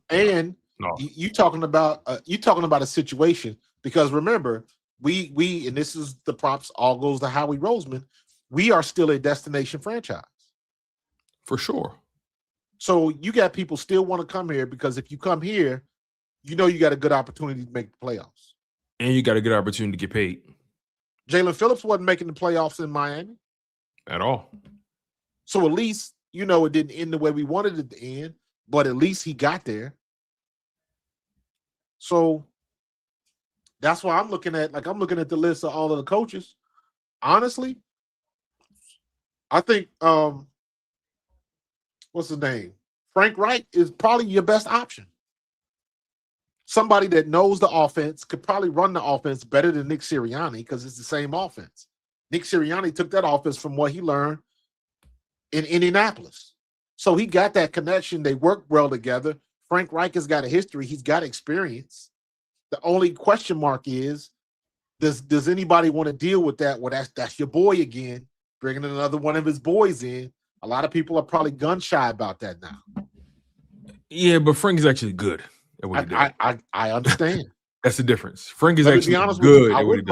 Speaker 2: And you talking about a situation because remember we and this is the props all goes to Howie Roseman. We are still a destination franchise
Speaker 3: for sure.
Speaker 2: So you got people still want to come here because if you come here, you know you got a good opportunity to make the playoffs,
Speaker 3: and you got a good opportunity to get paid.
Speaker 2: Jalen Phillips wasn't making the playoffs in Miami
Speaker 3: at all.
Speaker 2: So at least, you know, it didn't end the way we wanted it to end, but at least he got there. So that's why I'm looking at the list of all of the coaches. Honestly, I think what's his name? Frank Reich is probably your best option. Somebody that knows the offense, could probably run the offense better than Nick Sirianni because it's the same offense. Nick Sirianni took that offense from what he learned in Indianapolis. So he got that connection. They work well together. Frank Reich has got a history. He's got experience. The only question mark is, does anybody want to deal with that? Well, that's your boy again, bringing another one of his boys in. A lot of people are probably gun shy about that now.
Speaker 3: Yeah, but Frank is actually good.
Speaker 2: I understand.
Speaker 3: That's the difference. Frank is actually good.
Speaker 2: I wouldn't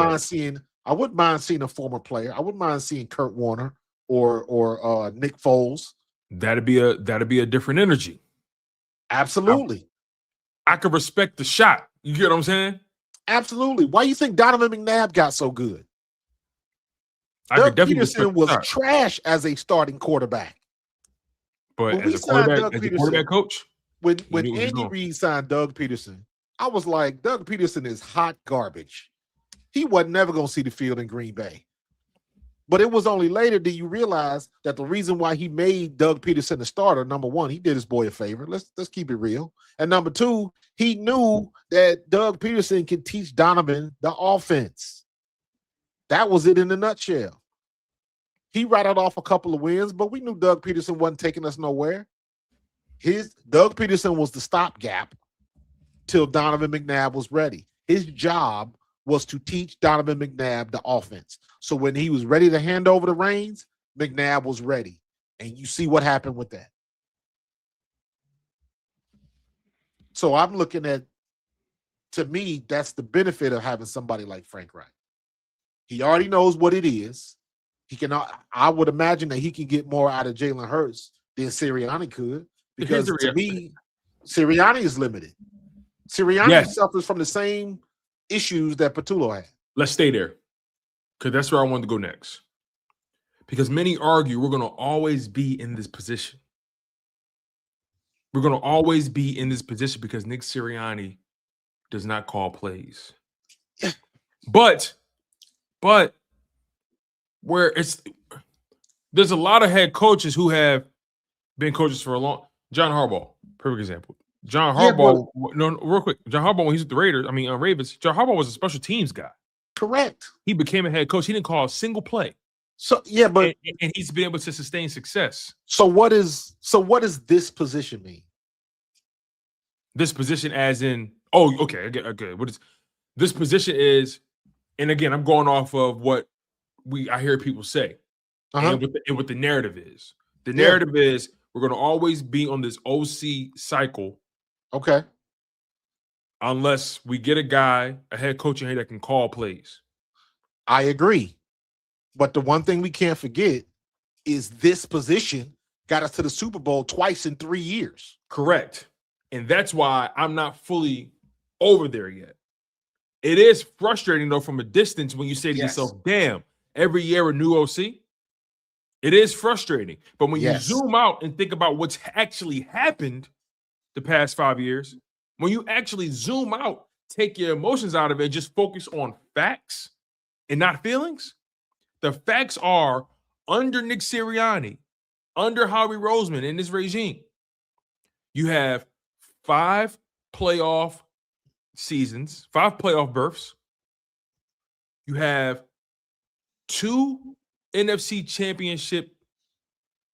Speaker 2: mind seeing a former player. I wouldn't mind seeing Kurt Warner or Nick Foles
Speaker 3: That'd be a different energy.
Speaker 2: Absolutely.
Speaker 3: I could respect the shot. You get what I'm saying?
Speaker 2: Absolutely. Why you think Donovan McNabb got so good?
Speaker 3: I could
Speaker 2: Doug
Speaker 3: definitely
Speaker 2: Peterson
Speaker 3: respect the
Speaker 2: was
Speaker 3: shot.
Speaker 2: trash as a starting quarterback.
Speaker 3: But
Speaker 2: When we
Speaker 3: as a
Speaker 2: signed
Speaker 3: quarterback,
Speaker 2: Doug
Speaker 3: as a
Speaker 2: Peterson,
Speaker 3: quarterback coach,
Speaker 2: when
Speaker 3: knew what he was
Speaker 2: Andy
Speaker 3: doing.
Speaker 2: Reid signed Doug Peterson, I was like, Doug Peterson is hot garbage. He wasn't never going to see the field in Green Bay. But it was only later that you realize that the reason why he made Doug Peterson the starter, number one, he did his boy a favor. Let's keep it real. And number two, he knew that Doug Peterson could teach Donovan the offense. That was it in a nutshell. He rattled off a couple of wins, but we knew Doug Peterson wasn't taking us nowhere. Doug Peterson was the stopgap till Donovan McNabb was ready. His job was to teach Donovan McNabb the offense. So when he was ready to hand over the reins, McNabb was ready. And you see what happened with that. So I'm looking at, to me, that's the benefit of having somebody like Frank Reich. He already knows what it is. I would imagine that he can get more out of Jalen Hurts than Sirianni could, because to me, Sirianni is limited. Sirianni suffers from the same issues that Patullo had.
Speaker 3: Let's stay there, because that's where I wanted to go next. Because many argue we're going to always be in this position. We're going to always be in this position because Nick Sirianni does not call plays. But where there's a lot of head coaches who have been coaches for a long. John Harbaugh, perfect example. John Harbaugh, real quick. John Harbaugh, when he was with the Ravens, John Harbaugh was a special teams guy.
Speaker 2: Correct.
Speaker 3: He became a head coach. He didn't call a single play.
Speaker 2: So yeah, but
Speaker 3: and he's been able to sustain success.
Speaker 2: So what does this position mean?
Speaker 3: This position, as in, okay. What is this position is? And again, I'm going off of what I hear people say, and what the narrative is. The narrative is we're going to always be on this OC cycle.
Speaker 2: Okay.
Speaker 3: Unless we get a head coach in here that can call plays.
Speaker 2: I agree. But the one thing we can't forget is this position got us to the Super Bowl twice in 3 years.
Speaker 3: Correct. And that's why I'm not fully over there yet. It is frustrating, though, from a distance when you say to yourself, damn, every year a new OC. It is frustrating. But when you zoom out and think about what's actually happened the past 5 years, when you actually zoom out, take your emotions out of it, and just focus on facts and not feelings, the facts are under Nick Sirianni, under Howie Roseman in this regime, you have 5 playoff seasons, 5 playoff berths. You have 2 NFC championship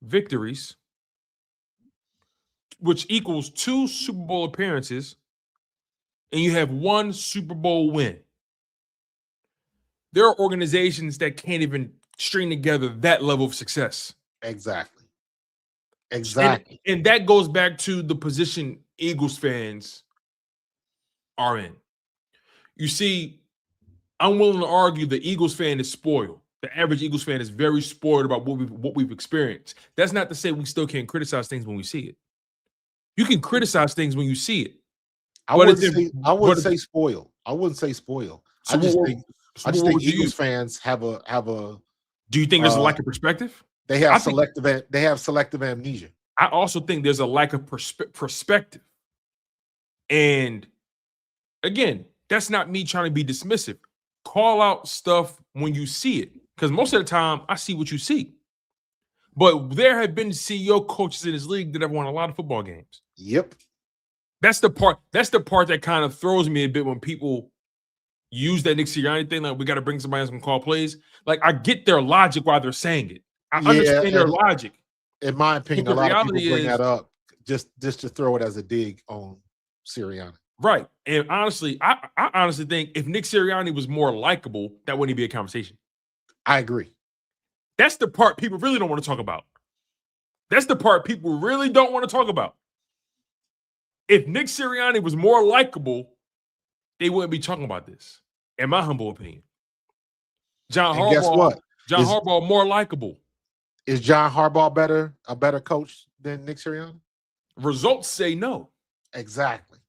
Speaker 3: victories, which equals 2 Super Bowl appearances, and you have 1 Super Bowl win. There are organizations that can't even string together that level of success.
Speaker 2: Exactly.
Speaker 3: And that goes back to the position Eagles fans are in. You see, I'm willing to argue the Eagles fan is spoiled. The average Eagles fan is very spoiled about what we've experienced. That's not to say we still can't criticize things when we see it. You can criticize things when you see it.
Speaker 2: I wouldn't say spoiled. I wouldn't say spoiled.
Speaker 3: So
Speaker 2: I just think Eagles fans have a.
Speaker 3: Do you think there's a lack of perspective?
Speaker 2: They have selective amnesia.
Speaker 3: I also think there's a lack of perspective. And again, that's not me trying to be dismissive. Call out stuff when you see it, because most of the time I see what you see. But there have been CEO coaches in this league that have won a lot of football games.
Speaker 2: Yep.
Speaker 3: That's the part that kind of throws me a bit when people use that Nick Sirianni thing, like we got to bring somebody else who can call plays. Like, I get their logic why they're saying it. I understand their logic.
Speaker 2: In my opinion, a lot of people bring that up just to throw it as a dig on Sirianni.
Speaker 3: Right. And honestly, I honestly think if Nick Sirianni was more likable, that wouldn't be a conversation.
Speaker 2: I agree.
Speaker 3: That's the part people really don't want to talk about. That's the part people really don't want to talk about. If Nick Sirianni was more likable, they wouldn't be talking about this, in my humble opinion. John Harbaugh,
Speaker 2: guess what?
Speaker 3: John Harbaugh more likable.
Speaker 2: Is John Harbaugh a better coach than Nick Sirianni?
Speaker 3: Results say no.
Speaker 2: Exactly.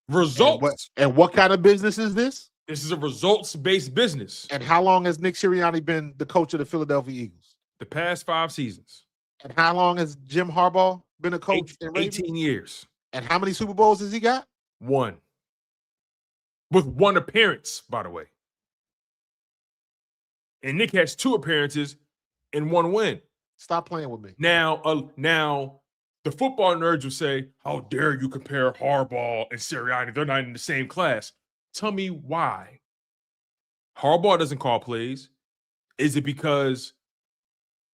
Speaker 3: Results.
Speaker 2: And what kind of business is this?
Speaker 3: This is a results-based business.
Speaker 2: And how long has Nick Sirianni been the coach of the Philadelphia Eagles?
Speaker 3: The past 5 seasons.
Speaker 2: And how long has Jim Harbaugh been a coach?
Speaker 3: 18 years.
Speaker 2: And how many Super Bowls has he got?
Speaker 3: 1. With 1 appearance, by the way. And Nick has 2 appearances and 1 win.
Speaker 2: Stop playing with me.
Speaker 3: Now, the football nerds will say, how dare you compare Harbaugh and Sirianni? They're not in the same class. Tell me why. Harbaugh doesn't call plays. Is it because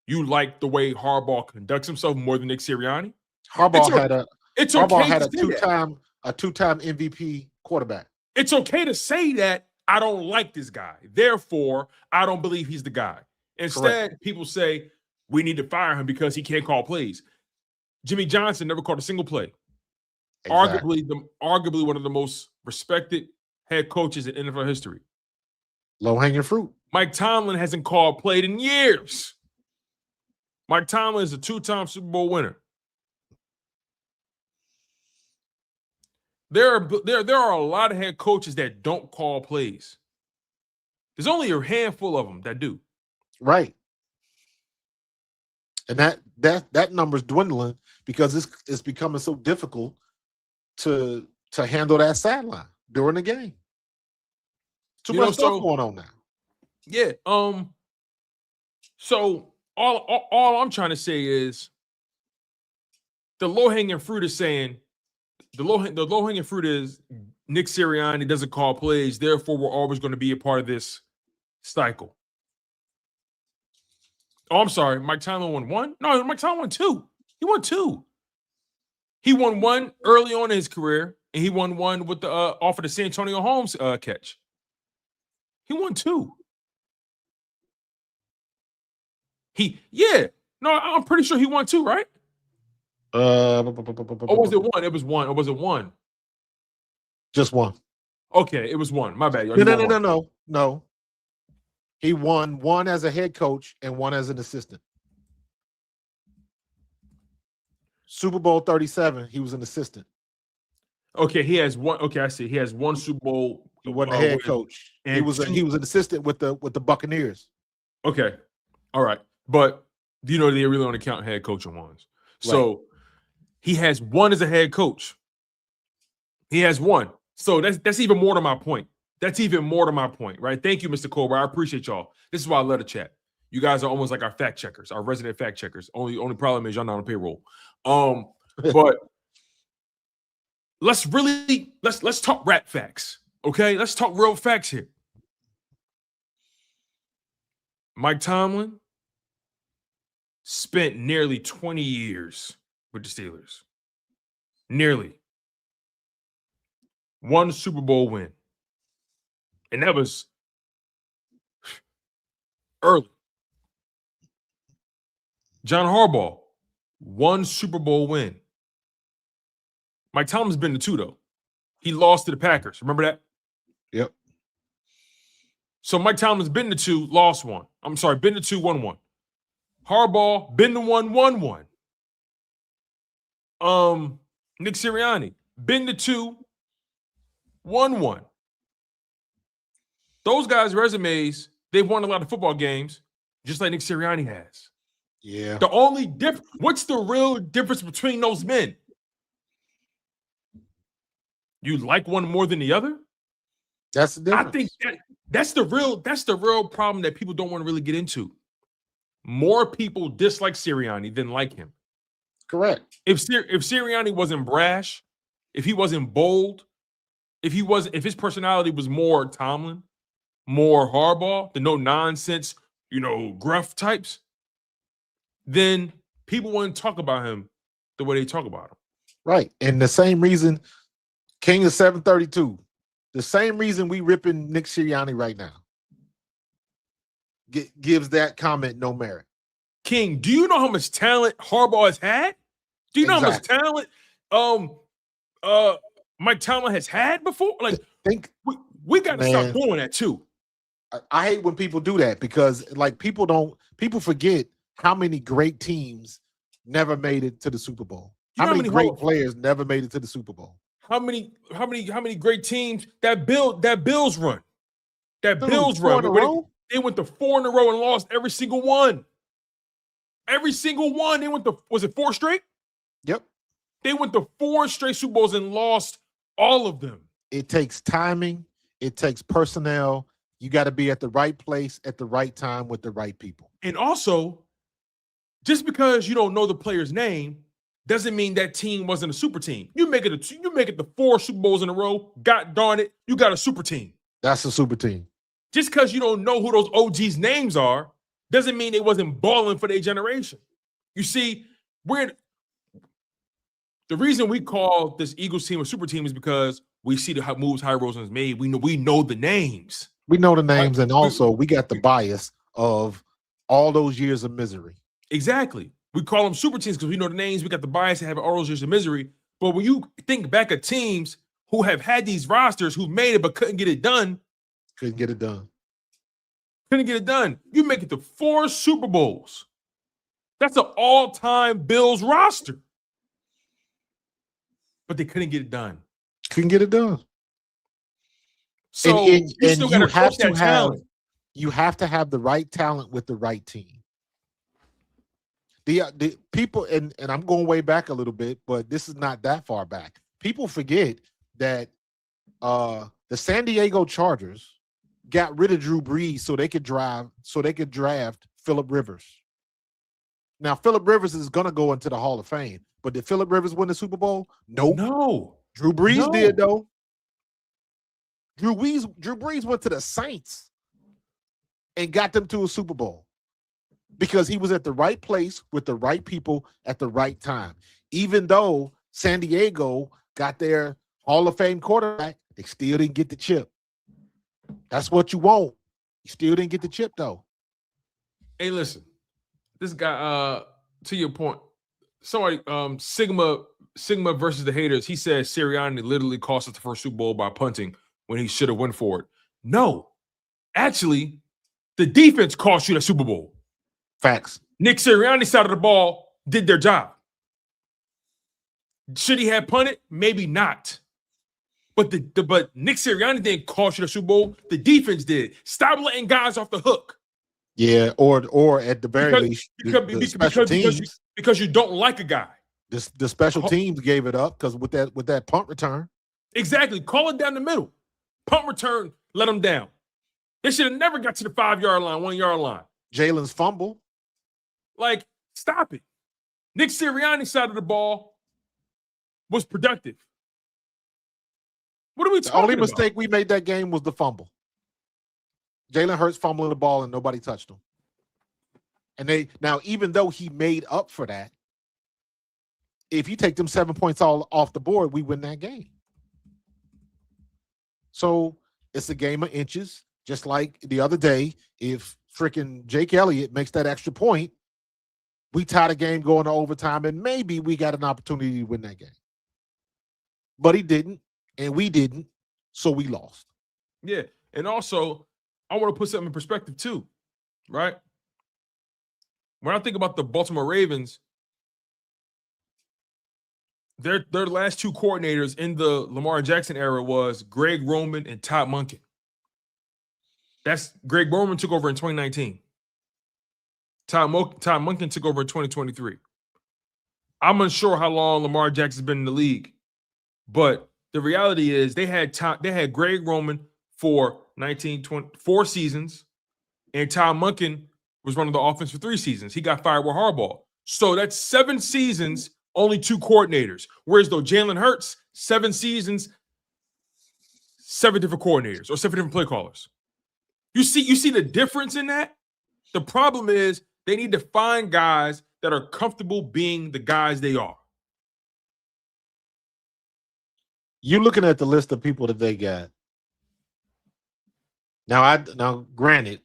Speaker 3: you like the way Harbaugh conducts himself more than Nick Sirianni?
Speaker 2: Harbaugh had a two-time MVP quarterback.
Speaker 3: It's okay to say that I don't like this guy. Therefore, I don't believe he's the guy. Instead, people say we need to fire him because he can't call plays. Jimmy Johnson never called a single play.
Speaker 2: Exactly.
Speaker 3: Arguably one of the most respected head coaches in NFL history.
Speaker 2: Low-hanging fruit.
Speaker 3: Mike Tomlin hasn't called played in years. Mike Tomlin is a 2-time Super Bowl winner. There are a lot of head coaches that don't call plays. There's only a handful of them that do.
Speaker 2: Right. And that number's dwindling because it's becoming so difficult to handle that sideline during the game. Too much stuff going on now.
Speaker 3: Yeah. So all I'm trying to say is the low-hanging fruit is saying the low-hanging fruit is Nick Sirianni doesn't call plays, therefore we're always going to be a part of this cycle. Oh, I'm sorry. Mike Tomlin won 1? No, Mike Tomlin won 2. He won 2. He won 1 early on in his career, and he won 1 with the off of the San Antonio Holmes catch. He won 2. No, I'm pretty sure he won 2, right? Or was it 1? It was 1. Or was it 1?
Speaker 2: Just 1.
Speaker 3: Okay, it was 1. My bad.
Speaker 2: No. He won 1 as a head coach and 1 as an assistant. Super Bowl 37, he was an assistant.
Speaker 3: Okay, he has 1. Okay, I see. He has 1 Super Bowl.
Speaker 2: He wasn't a head coach. He was an assistant with the Buccaneers.
Speaker 3: Okay, all right, but they really only count head coaching ones. So
Speaker 2: Right.
Speaker 3: He has 1 as a head coach. He has 1. So that's even more to my point. That's even more to my point, right? Thank you, Mr. Colbert. I appreciate y'all. This is why I love the chat. You guys are almost like our fact checkers, our resident fact checkers. Only problem is y'all not on payroll. But let's talk rap facts, okay? Let's talk real facts here. Mike Tomlin spent nearly 20 years with the Steelers. Nearly. 1 Super Bowl win. And that was early. John Harbaugh, 1 Super Bowl win. Mike Tomlin's been to 2, though. He lost to the Packers. Remember that?
Speaker 2: Yep.
Speaker 3: So Mike Tomlin's been to 2, lost 1. I'm sorry, been to 2, won 1. Harbaugh, been to 1, won 1. Nick Sirianni, been to 2, won 1. Those guys' resumes, they've won a lot of football games, just like Nick Sirianni has.
Speaker 2: Yeah.
Speaker 3: The only difference, what's the real difference between those men? You like one more than the other?
Speaker 2: That's the difference.
Speaker 3: I think that's the real problem that people don't want to really get into. More people dislike Sirianni than like him.
Speaker 2: Correct.
Speaker 3: If Sirianni wasn't brash, if he wasn't bold, if his personality was more Tomlin, more Harbaugh, the no nonsense, gruff types, then people wouldn't talk about him the way they talk about him.
Speaker 2: Right. And the same reason, King of 732, the same reason we ripping Nick Sirianni right now gives that comment no merit.
Speaker 3: King, do you know how much talent Harbaugh has had? Do you know how much talent Mike Tomlin has had before? Like, we got to stop doing that too.
Speaker 2: I hate when people do that because, like, people forget how many great teams never made it to the Super Bowl?
Speaker 3: You know
Speaker 2: How many great
Speaker 3: Hall-
Speaker 2: players never made it to the Super Bowl?
Speaker 3: How many great teams that Bills run? That
Speaker 2: Dude,
Speaker 3: Bills
Speaker 2: 4
Speaker 3: run.
Speaker 2: in a
Speaker 3: where
Speaker 2: row?
Speaker 3: They went to 4 in a row and lost every single one. Every single one. They went to, was it 4 straight?
Speaker 2: Yep.
Speaker 3: They went to 4 straight Super Bowls and lost all of them.
Speaker 2: It takes timing. It takes personnel. You got to be at the right place at the right time with the right people.
Speaker 3: And also, just because you don't know the player's name doesn't mean that team wasn't a super team. You make it the 4 Super Bowls in a row. God darn it, you got a super team.
Speaker 2: That's a super team.
Speaker 3: Just because you don't know who those OGs' names are doesn't mean they wasn't balling for their generation. You see, the reason we call this Eagles team a super team is because we see the moves Howie Roseman has made. We know the names.
Speaker 2: We know the names, and also we got the bias of all those years of misery.
Speaker 3: Exactly. We call them super teams because we know the names. We got the bias to have all those years of misery. But when you think back at teams who have had these rosters who made it but couldn't get it done.
Speaker 2: Couldn't get it done.
Speaker 3: You make it to 4 Super Bowls. That's an all-time Bills roster. But they couldn't get it done.
Speaker 2: Couldn't get it done.
Speaker 3: So
Speaker 2: and
Speaker 3: you still got to coach that talent.
Speaker 2: You have to have the right talent with the right team. The people, and I'm going way back a little bit, but this is not that far back. People forget that the San Diego Chargers got rid of Drew Brees so they could draft Phillip Rivers. Now, Phillip Rivers is going to go into the Hall of Fame, but did Phillip Rivers win the Super Bowl? Nope.
Speaker 3: No.
Speaker 2: Drew Brees did, though. Drew Brees went to the Saints and got them to a Super Bowl because he was at the right place with the right people at the right time. Even though San Diego got their Hall of Fame quarterback, they still didn't get the chip. That's what you want. You still didn't get the chip, though.
Speaker 3: Hey, listen. This guy, to your point, somebody, Sigma versus the haters, he said Sirianni literally cost us the first Super Bowl by punting when he should have went for it. No. Actually, the defense cost you the Super Bowl.
Speaker 2: Facts.
Speaker 3: Nick Sirianni's side of the ball did their job. Should he have punted? Maybe not. But but Nick Sirianni didn't cost you the Super Bowl. The defense did. Stop letting guys off the hook.
Speaker 2: Yeah, or at the very least,
Speaker 3: because you don't like a guy.
Speaker 2: The special teams gave it up because with that punt return.
Speaker 3: Exactly. Call it down the middle. Punt return, let them down. They should have never got to the 5-yard line, 1-yard line.
Speaker 2: Jalen's fumble.
Speaker 3: Like, stop it. Nick Sirianni's side of the ball was productive. What are we talking about?
Speaker 2: The only mistake we made that game was the fumble. Jalen Hurts fumbling the ball and nobody touched him. And even though he made up for that, if you take them 7 points all off the board, we win that game. So it's a game of inches. Just like the other day, if freaking Jake Elliott makes that extra point, we tie the game going to overtime, and maybe we got an opportunity to win that game. But he didn't, and we didn't, so we lost.
Speaker 3: Yeah, and also, I want to put something in perspective too, right? When I think about the Baltimore Ravens, their last 2 coordinators in the Lamar Jackson era was Greg Roman and Todd Monken. That's Greg Roman took over in 2019. Todd Monken took over in 2023. I'm unsure how long Lamar Jackson's been in the league, but the reality is they had Greg Roman for 4 seasons, and Todd Monken was running the offense for 3 seasons. He got fired with Harbaugh. So that's 7 seasons, only 2 coordinators. Whereas though Jalen Hurts, 7 seasons, 7 different coordinators or 7 different play callers. You see the difference in that? The problem is they need to find guys that are comfortable being the guys they are.
Speaker 2: You're looking at the list of people that they got. Now, granted,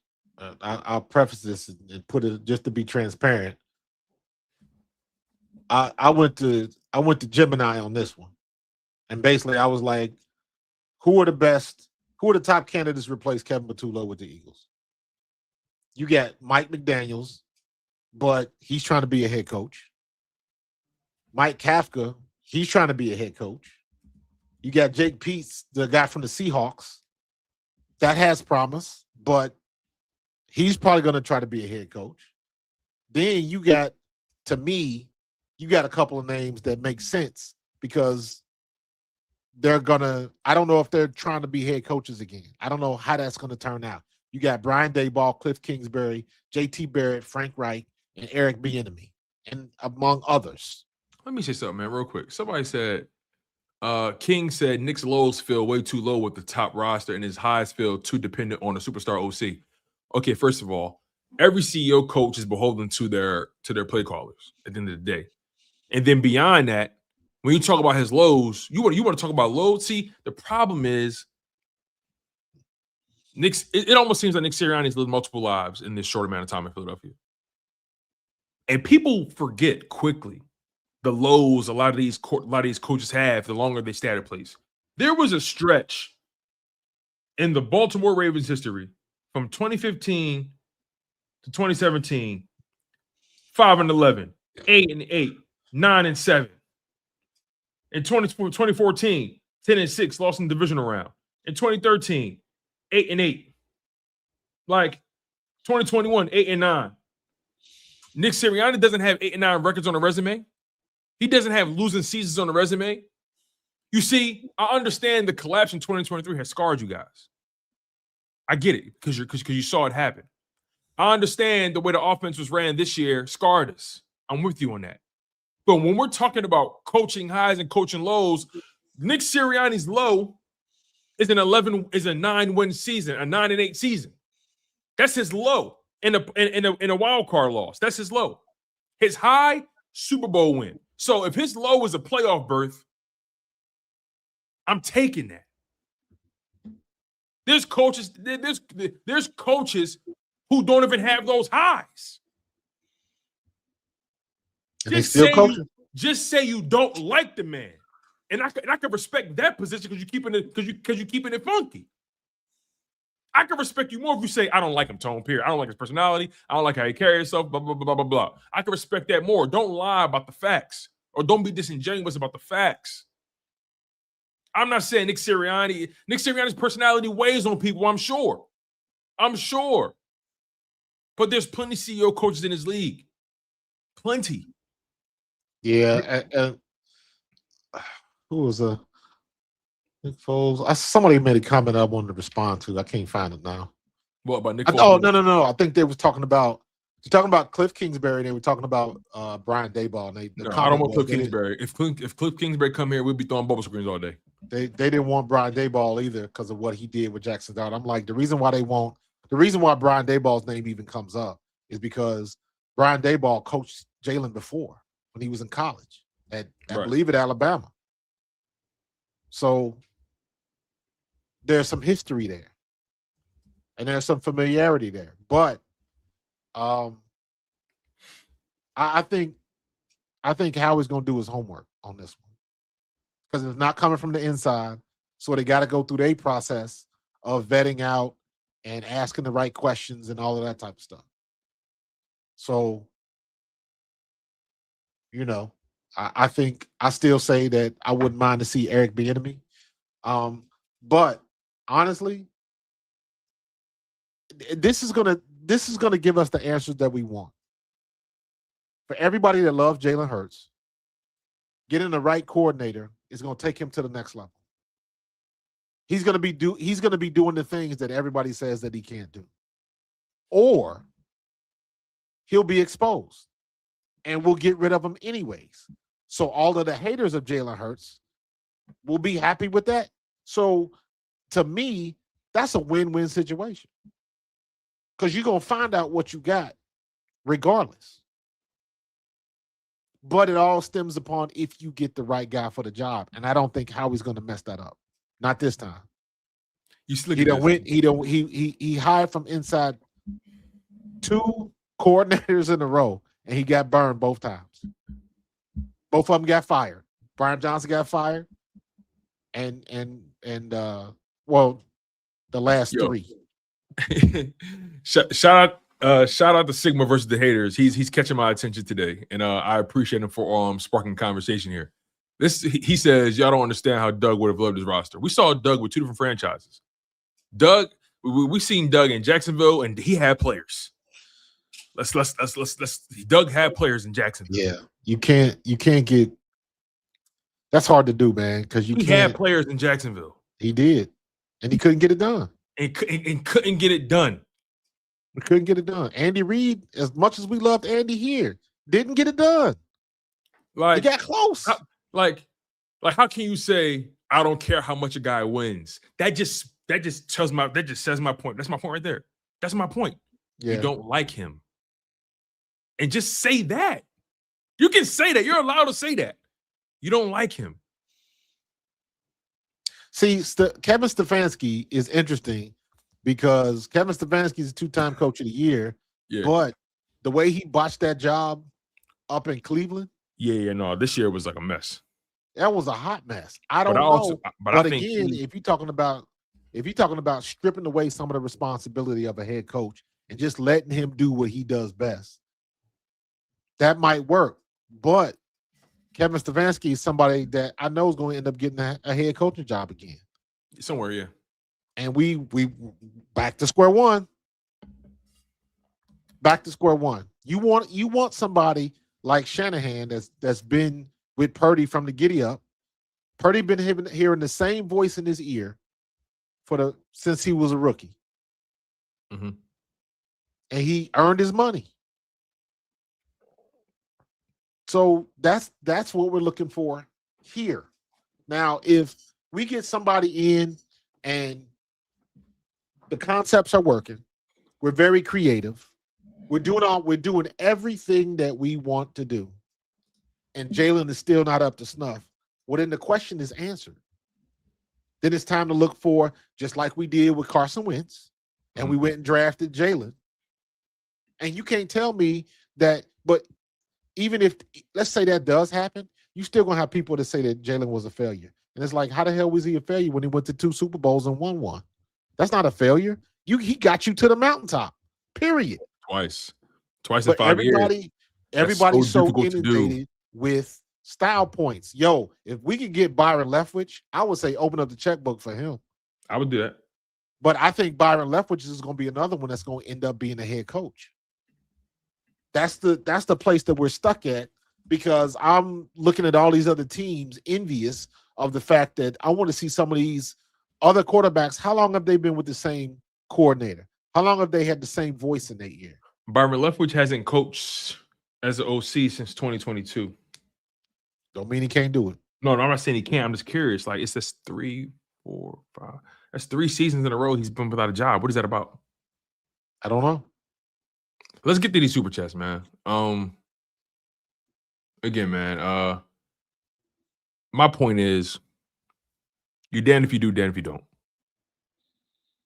Speaker 2: I'll preface this and put it just to be transparent. I went to Gemini on this one, and basically I was like, who are the top candidates to replace Kevin Patullo with the Eagles? You got Mike McDaniels, but he's trying to be a head coach. Mike Kafka, he's trying to be a head coach. You got Jake Peets, the guy from the Seahawks. That has promise, but he's probably going to try to be a head coach. Then you got, to me, you got a couple of names that make sense because they're going to, I don't know if they're trying to be head coaches again. I don't know how that's going to turn out. You got Brian Daboll, Cliff Kingsbury, J.T. Barrett, Frank Reich, and Eric Bieniemy, and among others.
Speaker 3: Let me say something, man, real quick. Somebody said, King said Nick's lows feel way too low with the top roster and his highs feel too dependent on a superstar OC. Okay, first of all, every CEO coach is beholden to their play callers at the end of the day. And then beyond that, when you talk about his lows, you want to talk about lows. See, the problem is it almost seems like Nick Sirianni's lived multiple lives in this short amount of time in Philadelphia. And people forget quickly the lows a lot of these coaches have the longer they stay at a place. There was a stretch in the Baltimore Ravens history from 2015 to 2017, 5-11, 8-8, 9-7. In 2014, 10-6, lost in the divisional round. In 2013, 8-8. Like 2021, 8-9. Nick Sirianni doesn't have 8-9 records on a resume. He doesn't have losing seasons on the resume. You see, I understand the collapse in 2023 has scarred you guys. I get it because you saw it happen. I understand the way the offense was ran this year scarred us. I'm with you on that. But when we're talking about coaching highs and coaching lows, Nick Sirianni's low is a 9-win season, a 9-8 season. That's his low in a wild card loss. That's his low. His high, Super Bowl win. So if his low is a playoff berth, I'm taking that. There's coaches who don't even have those highs.
Speaker 2: And they still coaching.
Speaker 3: Just say you don't like the man, and I can respect that position because you're keeping it funky. I can respect you more if you say I don't like him, Tone. Period. I don't like his personality. I don't like how he carries himself. Blah blah blah blah blah. I can respect that more. Don't lie about the facts, or don't be disingenuous about the facts. I'm not saying Nick Sirianni's personality weighs on people. I'm sure. But there's plenty of CEO coaches in his league. Plenty.
Speaker 2: Yeah, and who was Nick Foles? Somebody made a comment I wanted to respond to. I can't find it now.
Speaker 3: What about Nick
Speaker 2: Foles?
Speaker 3: Oh,
Speaker 2: no. I think they were talking about Cliff Kingsbury. They were talking about Brian Daboll.
Speaker 3: I don't want Cliff Kingsbury. If Cliff Kingsbury come here, we'd be throwing bubble screens all day.
Speaker 2: They didn't want Brian Daboll either because of what he did with Jackson Dart. I'm like, the reason why Brian Daboll's name even comes up is because Brian Daboll coached Jalen before when he was in college I believe at Alabama. So there's some history there, and there's some familiarity there. But I think Howie's going to do his homework on this one because it's not coming from the inside. So they got to go through their process of vetting out and asking the right questions and all of that type of stuff. So, I think I still say that I wouldn't mind to see Eric Bieniemy. But honestly, this is gonna give us the answers that we want. For everybody that loves Jalen Hurts, getting the right coordinator is gonna take him to the next level. He's gonna be doing the things that everybody says that he can't do, or he'll be exposed, and we'll get rid of him anyways. So all of the haters of Jalen Hurts will be happy with that. So to me, that's a win-win situation because you're going to find out what you got regardless. But it all stems upon if you get the right guy for the job. And I don't think Howie's going to mess that up. Not this time. He hired from inside 2 coordinators in a row, and he got burned both times. Both of them got fired. Brian Johnson got fired, and the last 3.
Speaker 3: Shout Shout out to Sigma versus the haters. He's catching my attention today, and I appreciate him for sparking conversation here. He says y'all don't understand how Doug would have loved his roster. We saw Doug with two different franchises. Doug, we seen Doug in Jacksonville, and he had players. Let's. Doug had players in Jacksonville.
Speaker 2: Yeah, you can't get. That's hard to do, man, because he
Speaker 3: had players in Jacksonville.
Speaker 2: He did, and he couldn't get it done.
Speaker 3: And couldn't get it done.
Speaker 2: We couldn't get it done. Andy Reid, as much as we loved Andy here, didn't get it done.
Speaker 3: Like
Speaker 2: he got close.
Speaker 3: How can you say I don't care how much a guy wins? That just says my point. That's my point right there. That's my point. Yeah. You don't like him. And just say that. You can say that. You're allowed to say that. You don't like him.
Speaker 2: See, Kevin Stefanski is interesting because Kevin Stefanski is a two-time coach of the year, but the way he botched that job up in Cleveland.
Speaker 3: No, this year was like a mess.
Speaker 2: That was a hot mess. I don't know. But again, if you're talking about stripping away some of the responsibility of a head coach and just letting him do what he does best, that might work. But Kevin Stefanski is somebody that I know is going to end up getting a head coaching job again.
Speaker 3: Somewhere, yeah.
Speaker 2: And we back to square one. Back to square one. You want somebody like Shanahan that's been with Purdy from the giddy up. Purdy been hearing the same voice in his ear since he was a rookie.
Speaker 3: Mm-hmm.
Speaker 2: And he earned his money. So that's what we're looking for here. Now, if we get somebody in and the concepts are working, we're very creative. We're doing everything that we want to do, and Jalen is still not up to snuff. Well, then the question is answered. Then it's time to look for, just like we did with Carson Wentz, and we went and drafted Jalen. And you can't tell me that, but even if, let's say that does happen, you still going to have people that say that Jalen was a failure. And it's like, how the hell was he a failure when he went to 2 Super Bowls and won one? That's not a failure. He got you to the mountaintop, period.
Speaker 3: Twice in 5 years.
Speaker 2: Everybody's so inundated with style points. Yo, if we could get Byron Leftwich, I would say open up the checkbook for him.
Speaker 3: I would do that.
Speaker 2: But I think Byron Leftwich is going to be another one that's going to end up being a head coach. That's the place that we're stuck at, because I'm looking at all these other teams envious of the fact that I want to see some of these other quarterbacks. How long have they been with the same coordinator? How long have they had the same voice in their ear?
Speaker 3: Byron Leftwich hasn't coached as an OC since 2022.
Speaker 2: Don't mean he can't do it.
Speaker 3: No, I'm not saying he can't. I'm just curious. Like, it's this 3, 4, 5. That's 3 seasons in a row he's been without a job. What is that about?
Speaker 2: I don't know.
Speaker 3: Let's get to these super chats, man. Again, man. My point is, you're damned if you do, damned if you don't.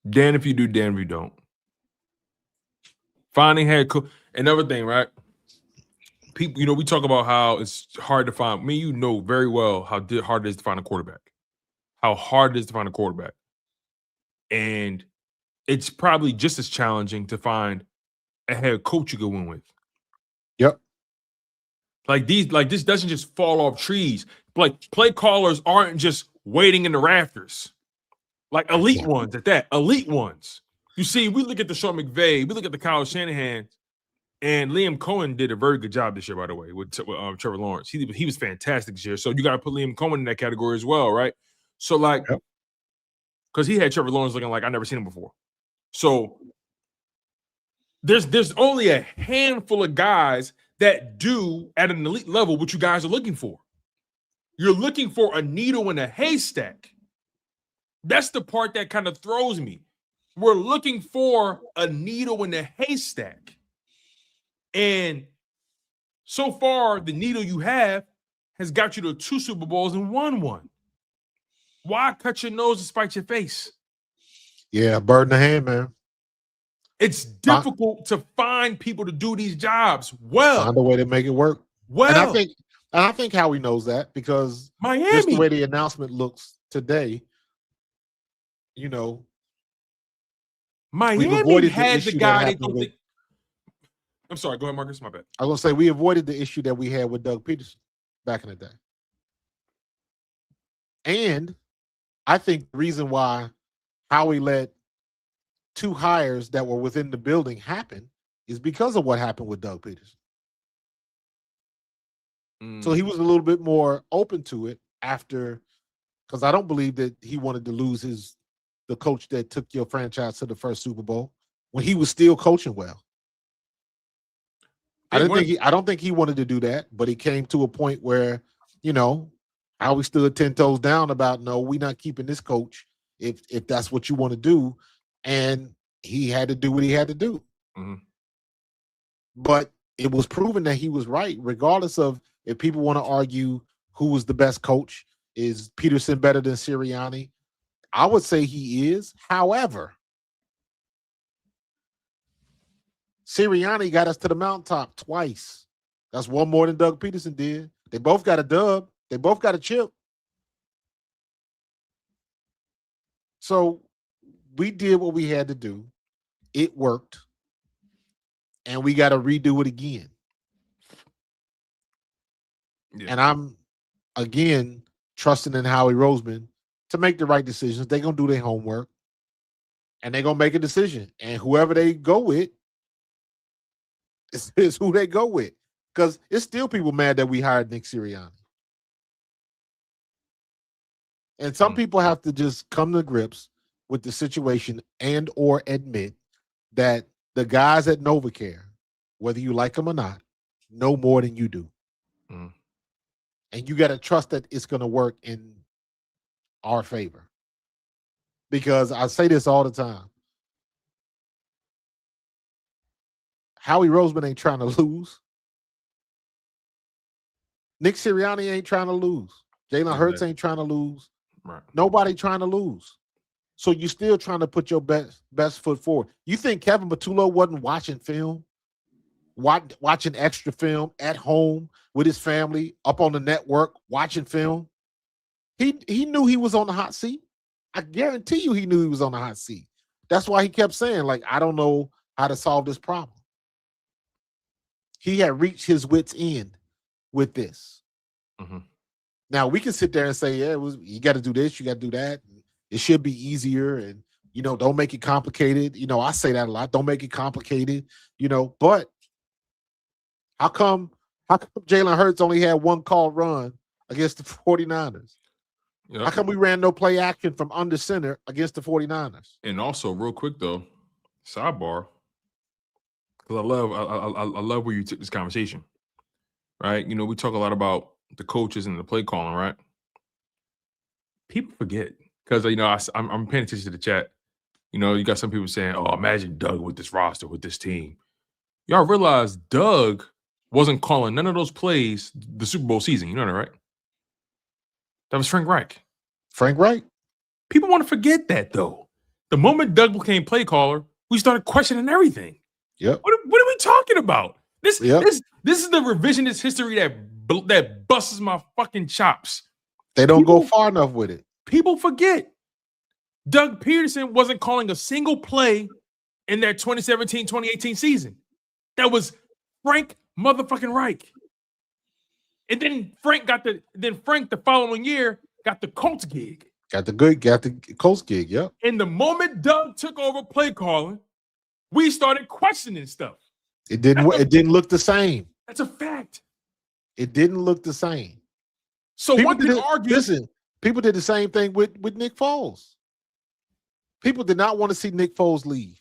Speaker 3: Damned if you do, damned if you don't. Finding head coach. Another thing, right? People, we talk about how it's hard to find. I mean, you know very well how hard it is to find a quarterback. How hard it is to find a quarterback. And it's probably just as challenging to find a head coach you go win with.
Speaker 2: Yep.
Speaker 3: This doesn't just fall off trees. Like, play callers aren't just waiting in the rafters. Like elite ones at that. Elite ones. You see, we look at the Sean McVay, we look at the Kyle Shanahan, and Liam Cohen did a very good job this year, by the way, with Trevor Lawrence. He was fantastic this year. So you got to put Liam Cohen in that category as well, right? So, because he had Trevor Lawrence looking like I never seen him before. So there's only a handful of guys that do at an elite level what you guys are looking for. You're looking for a needle in a haystack. That's the part that kind of throws me. We're looking for a needle in a haystack. And so far, the needle you have has got you to 2 Super Bowls and won one. Why cut your nose to spite your face?
Speaker 2: Yeah, bird in the hand, man.
Speaker 3: It's difficult to find people to do these jobs well.
Speaker 2: Find a way to make it work.
Speaker 3: Well,
Speaker 2: and I think Howie knows that, because
Speaker 3: Miami,
Speaker 2: just the way the announcement looks today,
Speaker 3: Miami had the guy they don't think. I'm sorry. Go ahead, Marcus. My bad.
Speaker 2: I was gonna say we avoided the issue that we had with Doug Peterson back in the day. And I think the reason why Howie let 2 hires that were within the building happen is because of what happened with Doug Peterson. So he was a little bit more open to it after, because I don't believe that he wanted to lose the coach that took your franchise to the first Super Bowl when he was still coaching well. I don't think he wanted to do that, but he came to a point where, Howie stood 10 toes down about, no, we're not keeping this coach if that's what you want to do. And he had to do what he had to do.
Speaker 3: Mm-hmm.
Speaker 2: But it was proven that he was right, regardless of if people want to argue who was the best coach. Is Peterson better than Sirianni? I would say he is. However, Sirianni got us to the mountaintop twice. That's one more than Doug Peterson did. They both got a dub. They both got a chip. So we did what we had to do. It worked. And we got to redo it again. Yeah. And I'm, again, trusting in Howie Roseman to make the right decisions. They're going to do their homework. And they're going to make a decision. And whoever they go with is who they go with. Because it's still people mad that we hired Nick Sirianni. And some people have to just come to grips with the situation and or admit that the guys at NovaCare, whether you like them or not, know more than you do. Mm. And you got to trust that it's going to work in our favor. Because I say this all the time. Howie Roseman ain't trying to lose. Nick Sirianni ain't trying to lose. Jalen Hurts ain't trying to lose.
Speaker 3: Right.
Speaker 2: Nobody trying to lose. So you're still trying to put your best foot forward. You think Kevin Patullo wasn't watching film, watching extra film at home with his family, up on the network, watching film? He knew he was on the hot seat. I guarantee you he knew he was on the hot seat. That's why he kept saying, I don't know how to solve this problem. He had reached his wit's end with this. Mm-hmm. Now, we can sit there and say, you got to do this, you got to do that. It should be easier and, don't make it complicated. I say that a lot. Don't make it complicated, but how come Jalen Hurts only had one called run against the 49ers? Yep. How come we ran no play action from under center against the 49ers?
Speaker 3: And also, real quick, though, sidebar, because I love where you took this conversation, right? We talk a lot about the coaches and the play calling, right? People forget because I'm paying attention to the chat. You got some people saying, "Oh, imagine Doug with this roster, with this team." Y'all realize Doug wasn't calling none of those plays the Super Bowl season. You know that, right? That was Frank Reich.
Speaker 2: Frank Reich.
Speaker 3: People want to forget that, though. The moment Doug became play caller, we started questioning everything.
Speaker 2: Yep.
Speaker 3: What are we talking about? This is the revisionist history that busts my fucking chops.
Speaker 2: They don't go far enough with it.
Speaker 3: People forget. Doug Peterson wasn't calling a single play in that 2017-2018 season. That was Frank motherfucking Reich. And then Frank the following year got the Colts gig.
Speaker 2: Got the Colts gig, yep.
Speaker 3: And the moment Doug took over play calling, we started questioning stuff.
Speaker 2: It didn't look the same.
Speaker 3: That's a fact.
Speaker 2: It didn't look the same.
Speaker 3: So one can argue.
Speaker 2: Listen, people did the same thing with Nick Foles. People did not want to see Nick Foles leave,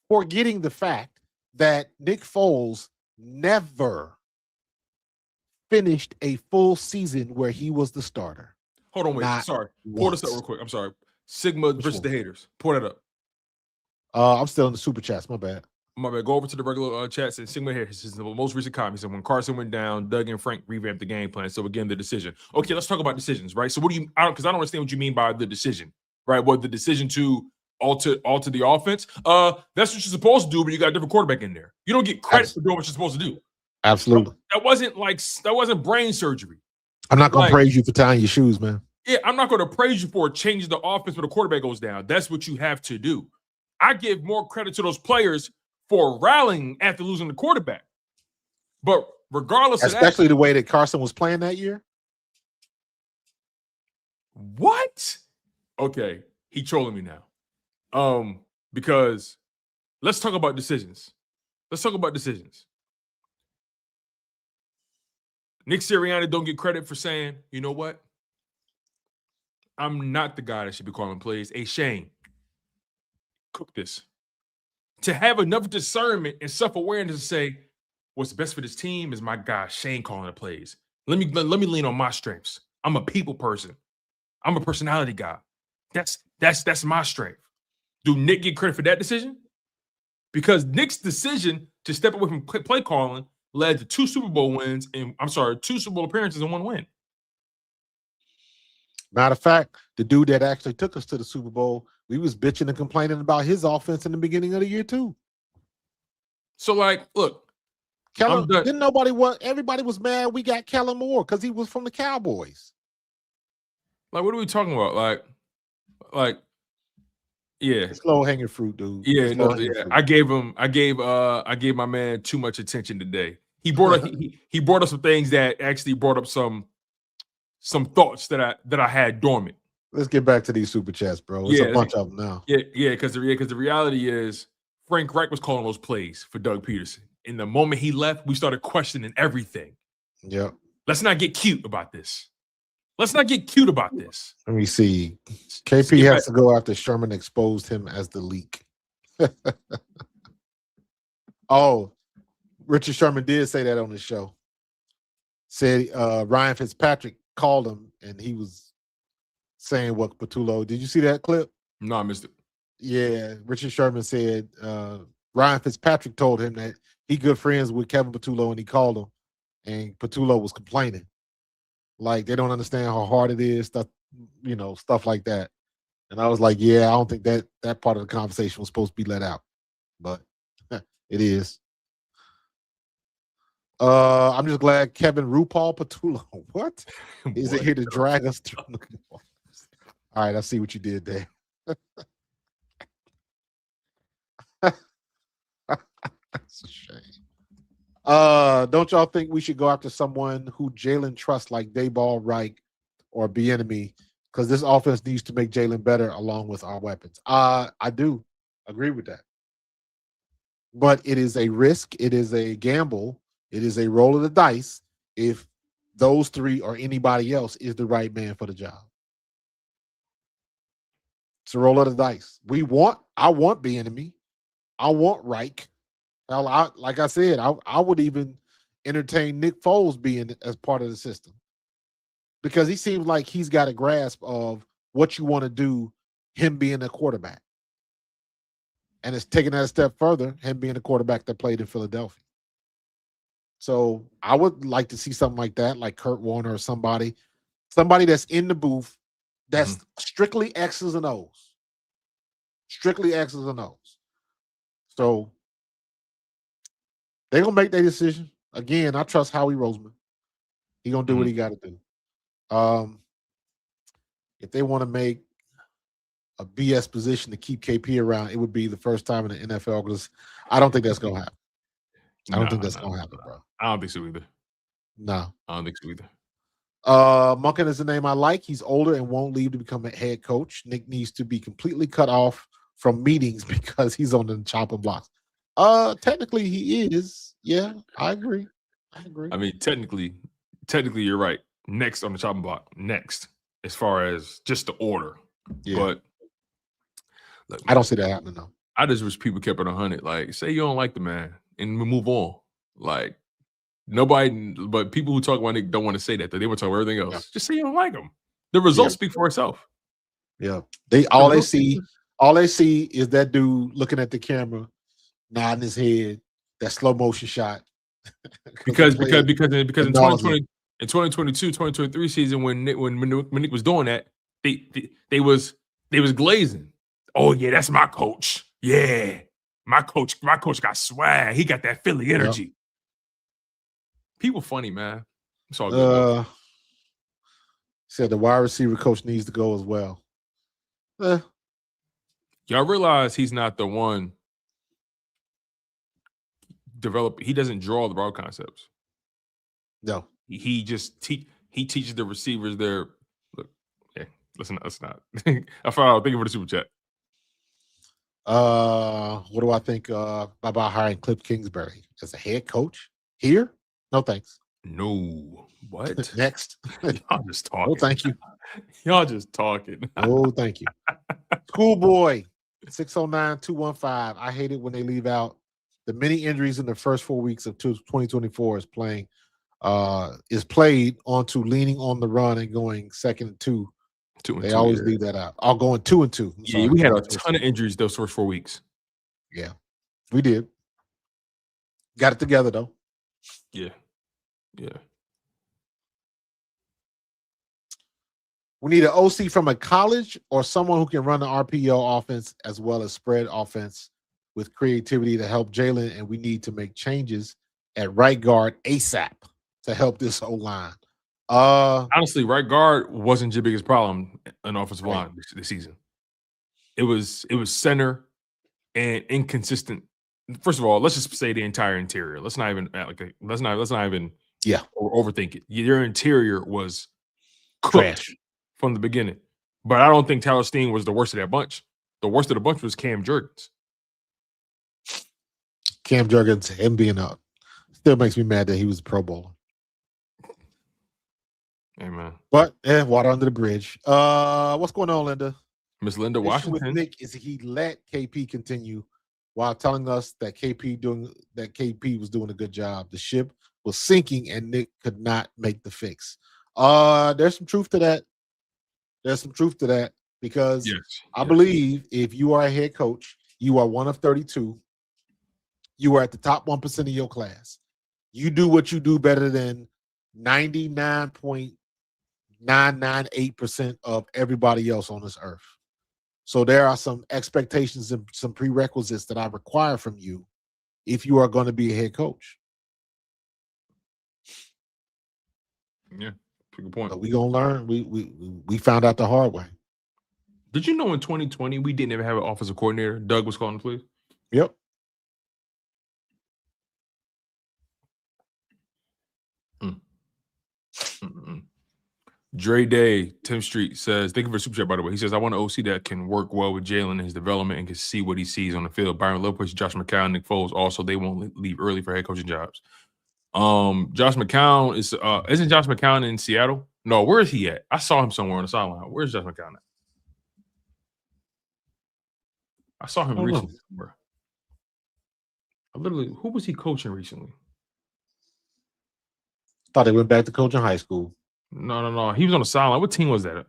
Speaker 2: forgetting the fact that Nick Foles never finished a full season where he was the starter.
Speaker 3: Hold on, wait. Sorry. Pour this up real quick. I'm sorry. Sigma versus the haters. Pour that up.
Speaker 2: I'm still in the super chats. My bad.
Speaker 3: My bad. Go over to the regular chats and Sigma here. This is the most recent comment. He said when Carson went down, Doug and Frank revamped the game plan. So again, the decision. Okay, let's talk about decisions, right? So what do you? Because I don't understand what you mean by the decision, right? What the decision to alter the offense? That's what you're supposed to do, but you got a different quarterback in there. You don't get credit for doing what you're supposed to do.
Speaker 2: Absolutely.
Speaker 3: That wasn't brain surgery.
Speaker 2: I'm not going to praise you for tying your shoes, man.
Speaker 3: Yeah, I'm not going to praise you for changing the offense when the quarterback goes down. That's what you have to do. I give more credit to those players for rallying after losing the quarterback. But regardless of that,
Speaker 2: especially the way that Carson was playing that year.
Speaker 3: What? Okay, he trolling me now. Because let's talk about decisions. Nick Sirianni don't get credit for saying, you know what? I'm not the guy that should be calling plays. Hey, Shane, cook this. To have enough discernment and self-awareness to say, what's best for this team is my guy Shane calling the plays. Let me lean on my strengths. I'm a people person. I'm a personality guy. That's my strength. Do Nick get credit for that decision? Because Nick's decision to step away from play calling led to 2 Super Bowl wins and 2 Super Bowl appearances and 1 win.
Speaker 2: Matter of fact, the dude that actually took us to the Super Bowl, we was bitching and complaining about his offense in the beginning of the year too.
Speaker 3: So, like, look,
Speaker 2: Kellen, everybody was mad we got Kellen Moore because he was from the Cowboys.
Speaker 3: Like, what are we talking about? Like, yeah,
Speaker 2: slow hanging fruit, dude.
Speaker 3: Yeah, fruit. I gave my man too much attention today. He brought up he brought up some things that actually brought up some thoughts that I had dormant.
Speaker 2: Let's get back to these super chats, bro. It's a bunch of them now.
Speaker 3: Yeah, because the reality is Frank Reich was calling those plays for Doug Peterson. And the moment he left, we started questioning everything.
Speaker 2: Yep.
Speaker 3: Let's not get cute about this. Let
Speaker 2: me see. KP has to go after Sherman exposed him as the leak. Oh, Richard Sherman did say that on the show. Said Ryan Fitzpatrick called him and he was saying what Patullo. Did you see that clip?
Speaker 3: No, I missed it.
Speaker 2: Yeah, Richard Sherman said Ryan Fitzpatrick told him that he good friends with Kevin Patullo and he called him and Patullo was complaining. Like they don't understand how hard it is, stuff like that. And I was like, yeah, I don't think that part of the conversation was supposed to be let out. But it is. I'm just glad Kevin RuPaul Patullo. What? Is it here to drag us through? All right, I see what you did there. That's a shame. Don't y'all think we should go after someone who Jalen trusts like Dayball, Reich, or Bieniemy? Because this offense needs to make Jalen better along with our weapons. I do agree with that. But it is a risk. It is a gamble. It is a roll of the dice if those 3 or anybody else is the right man for the job. It's a roll of the dice. I want Bieniemy. I want Reich. Like I said, I would even entertain Nick Foles being as part of the system because he seems like he's got a grasp of what you want to do, him being a quarterback. And it's taking that a step further, him being a quarterback that played in Philadelphia. So I would like to see something like that, like Kurt Warner or somebody that's in the booth that's strictly X's and O's. Strictly X's and O's. So they're going to make their decision. Again, I trust Howie Roseman. He's going to do what he got to do. If they want to make a BS position to keep KP around, it would be the first time in the NFL because I don't think that's going to happen. I don't think that's going to happen, bro.
Speaker 3: I don't think so either.
Speaker 2: No.
Speaker 3: I don't think so either.
Speaker 2: Monken is the name I like. He's older and won't leave to become a head coach. Nick needs to be completely cut off from meetings because he's on the chopping blocks. Technically he is. Yeah, I agree.
Speaker 3: I mean, technically you're right. Next on the chopping block. Next, as far as just the order. Yeah. But look,
Speaker 2: I don't see that happening though.
Speaker 3: I just wish people kept it 100. Like, say you don't like the man and we move on. Like, but people who talk about Nick don't want to say that. They want to talk about everything else. Yeah. Just say you don't like him. The results speak for itself.
Speaker 2: Yeah. All they see is that dude looking at the camera, nodding his head, that slow motion shot.
Speaker 3: because in 2020, in 2022, 2023 season when Nick was doing that, they was glazing. Oh yeah, that's my coach. Yeah. My coach got swag. He got that Philly energy. Yep. People funny, man. It's all good.
Speaker 2: Said the wide receiver coach needs to go as well.
Speaker 3: Y'all realize he's not the one develop. He doesn't draw the route concepts.
Speaker 2: No.
Speaker 3: He just he teaches the receivers their look. Yeah, listen, let's not. I found out. Thank you for the super chat.
Speaker 2: What do I think about hiring Cliff Kingsbury as a head coach here? No thanks.
Speaker 3: No, what?
Speaker 2: Next.
Speaker 3: Y'all just talking.
Speaker 2: No, thank you.
Speaker 3: Y'all just talking.
Speaker 2: Oh, thank you. Schoolboy 609-215. I hate it when they leave out the many injuries in the first 4 weeks of 2024 is played onto leaning on the run and going 2nd and 2. They always leave that out. I'll go 2 and 2.
Speaker 3: Yeah, we had a ton of injuries those first 4 weeks.
Speaker 2: Yeah, we did. Got it together though.
Speaker 3: Yeah.
Speaker 2: We need an OC from a college or someone who can run the RPO offense as well as spread offense with creativity to help Jalen. And we need to make changes at right guard ASAP to help this O-line.
Speaker 3: Honestly, right guard wasn't your biggest problem in offensive line this season. It was center and inconsistent. First of all, let's just say the entire interior. Let's not even let's not even overthink it. Your interior was
Speaker 2: trash
Speaker 3: from the beginning. But I don't think Tyler Steen was the worst of that bunch. The worst of the bunch was Cam Jurgens.
Speaker 2: Cam Jurgens, him being out, still makes me mad that he was a Pro Bowler.
Speaker 3: Amen.
Speaker 2: But water under the bridge. What's going on, Linda?
Speaker 3: Miss Linda Washington.
Speaker 2: With Nick is he let KP continue while telling us that KP was doing a good job. The ship was sinking and Nick could not make the fix. There's some truth to that. Because I believe if you are a head coach, you are one of 32. You are at the top 1% of your class. You do what you do better than 99.998% of everybody else on this earth. So there are some expectations and some prerequisites that I require from you if you are going to be a head coach.
Speaker 3: Yeah, good point.
Speaker 2: But we gonna learn. We found out the hard way.
Speaker 3: Did you know in 2020 we didn't even have an offensive coordinator? Doug was calling the plays.
Speaker 2: Yep.
Speaker 3: Dre Day, Tim Street says, thank you for the super chat, by the way. He says, I want an OC that can work well with Jalen in his development and can see what he sees on the field. Byron Lopez, Josh McCown, Nick Foles. Also, they won't leave early for head coaching jobs. Josh McCown isn't Josh McCown in Seattle? No, where is he at? I saw him somewhere on the sideline. Where's Josh McCown at? I saw him recently somewhere. Who was he coaching recently?
Speaker 2: Thought he went back to coaching high school.
Speaker 3: No. He was on the sideline. What team was that?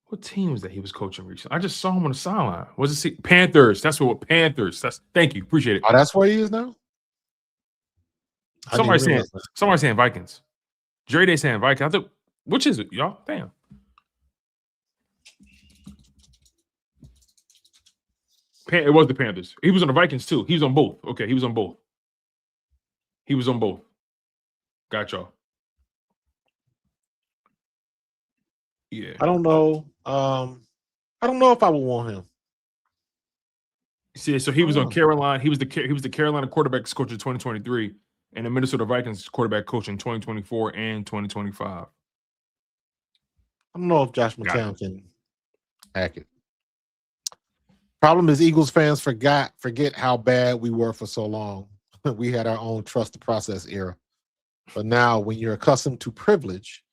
Speaker 3: What team was that he was coaching recently? I just saw him on the sideline. Was it Panthers? That's what Panthers. Thank you. Appreciate it.
Speaker 2: Oh, that's where he is now?
Speaker 3: Somebody saying Vikings. Dre Day saying Vikings. I thought, which is it, y'all? Damn. It was the Panthers. He was on the Vikings too. He was on both. Okay, he was on both. Got y'all. Yeah.
Speaker 2: I don't know. I don't know if I would want him.
Speaker 3: See, so he was on Carolina. He was the Carolina quarterbacks coach in 2023 and the Minnesota Vikings quarterback coach in 2024 and 2025.
Speaker 2: I don't know if Josh McCown can hack it. Problem is, Eagles fans forget how bad we were for so long. We had our own trust the process era. But now, when you're accustomed to privilege,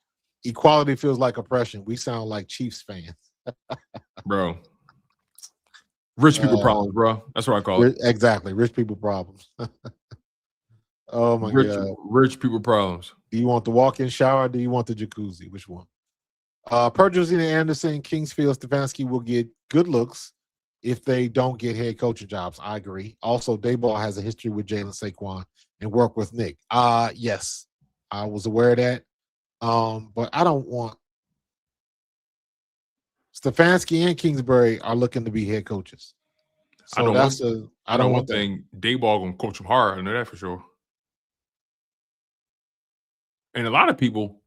Speaker 2: equality feels like oppression. We sound like Chiefs fans.
Speaker 3: Bro. Rich people problems, bro. That's what I call it.
Speaker 2: Exactly. Rich people problems. Oh, my God.
Speaker 3: Rich people problems.
Speaker 2: Do you want the walk-in shower or do you want the jacuzzi? Which one? Per Josina Anderson, Kingsfield, Stefanski will get good looks if they don't get head coaching jobs. I agree. Also, Dayball has a history with Jalen Saquon and work with Nick. Yes, I was aware of that. But I don't want Stefanski and Kingsbury are looking to be head coaches. So I don't want
Speaker 3: thing. Dayball gonna coach them hard. I know that for sure. And a lot of people,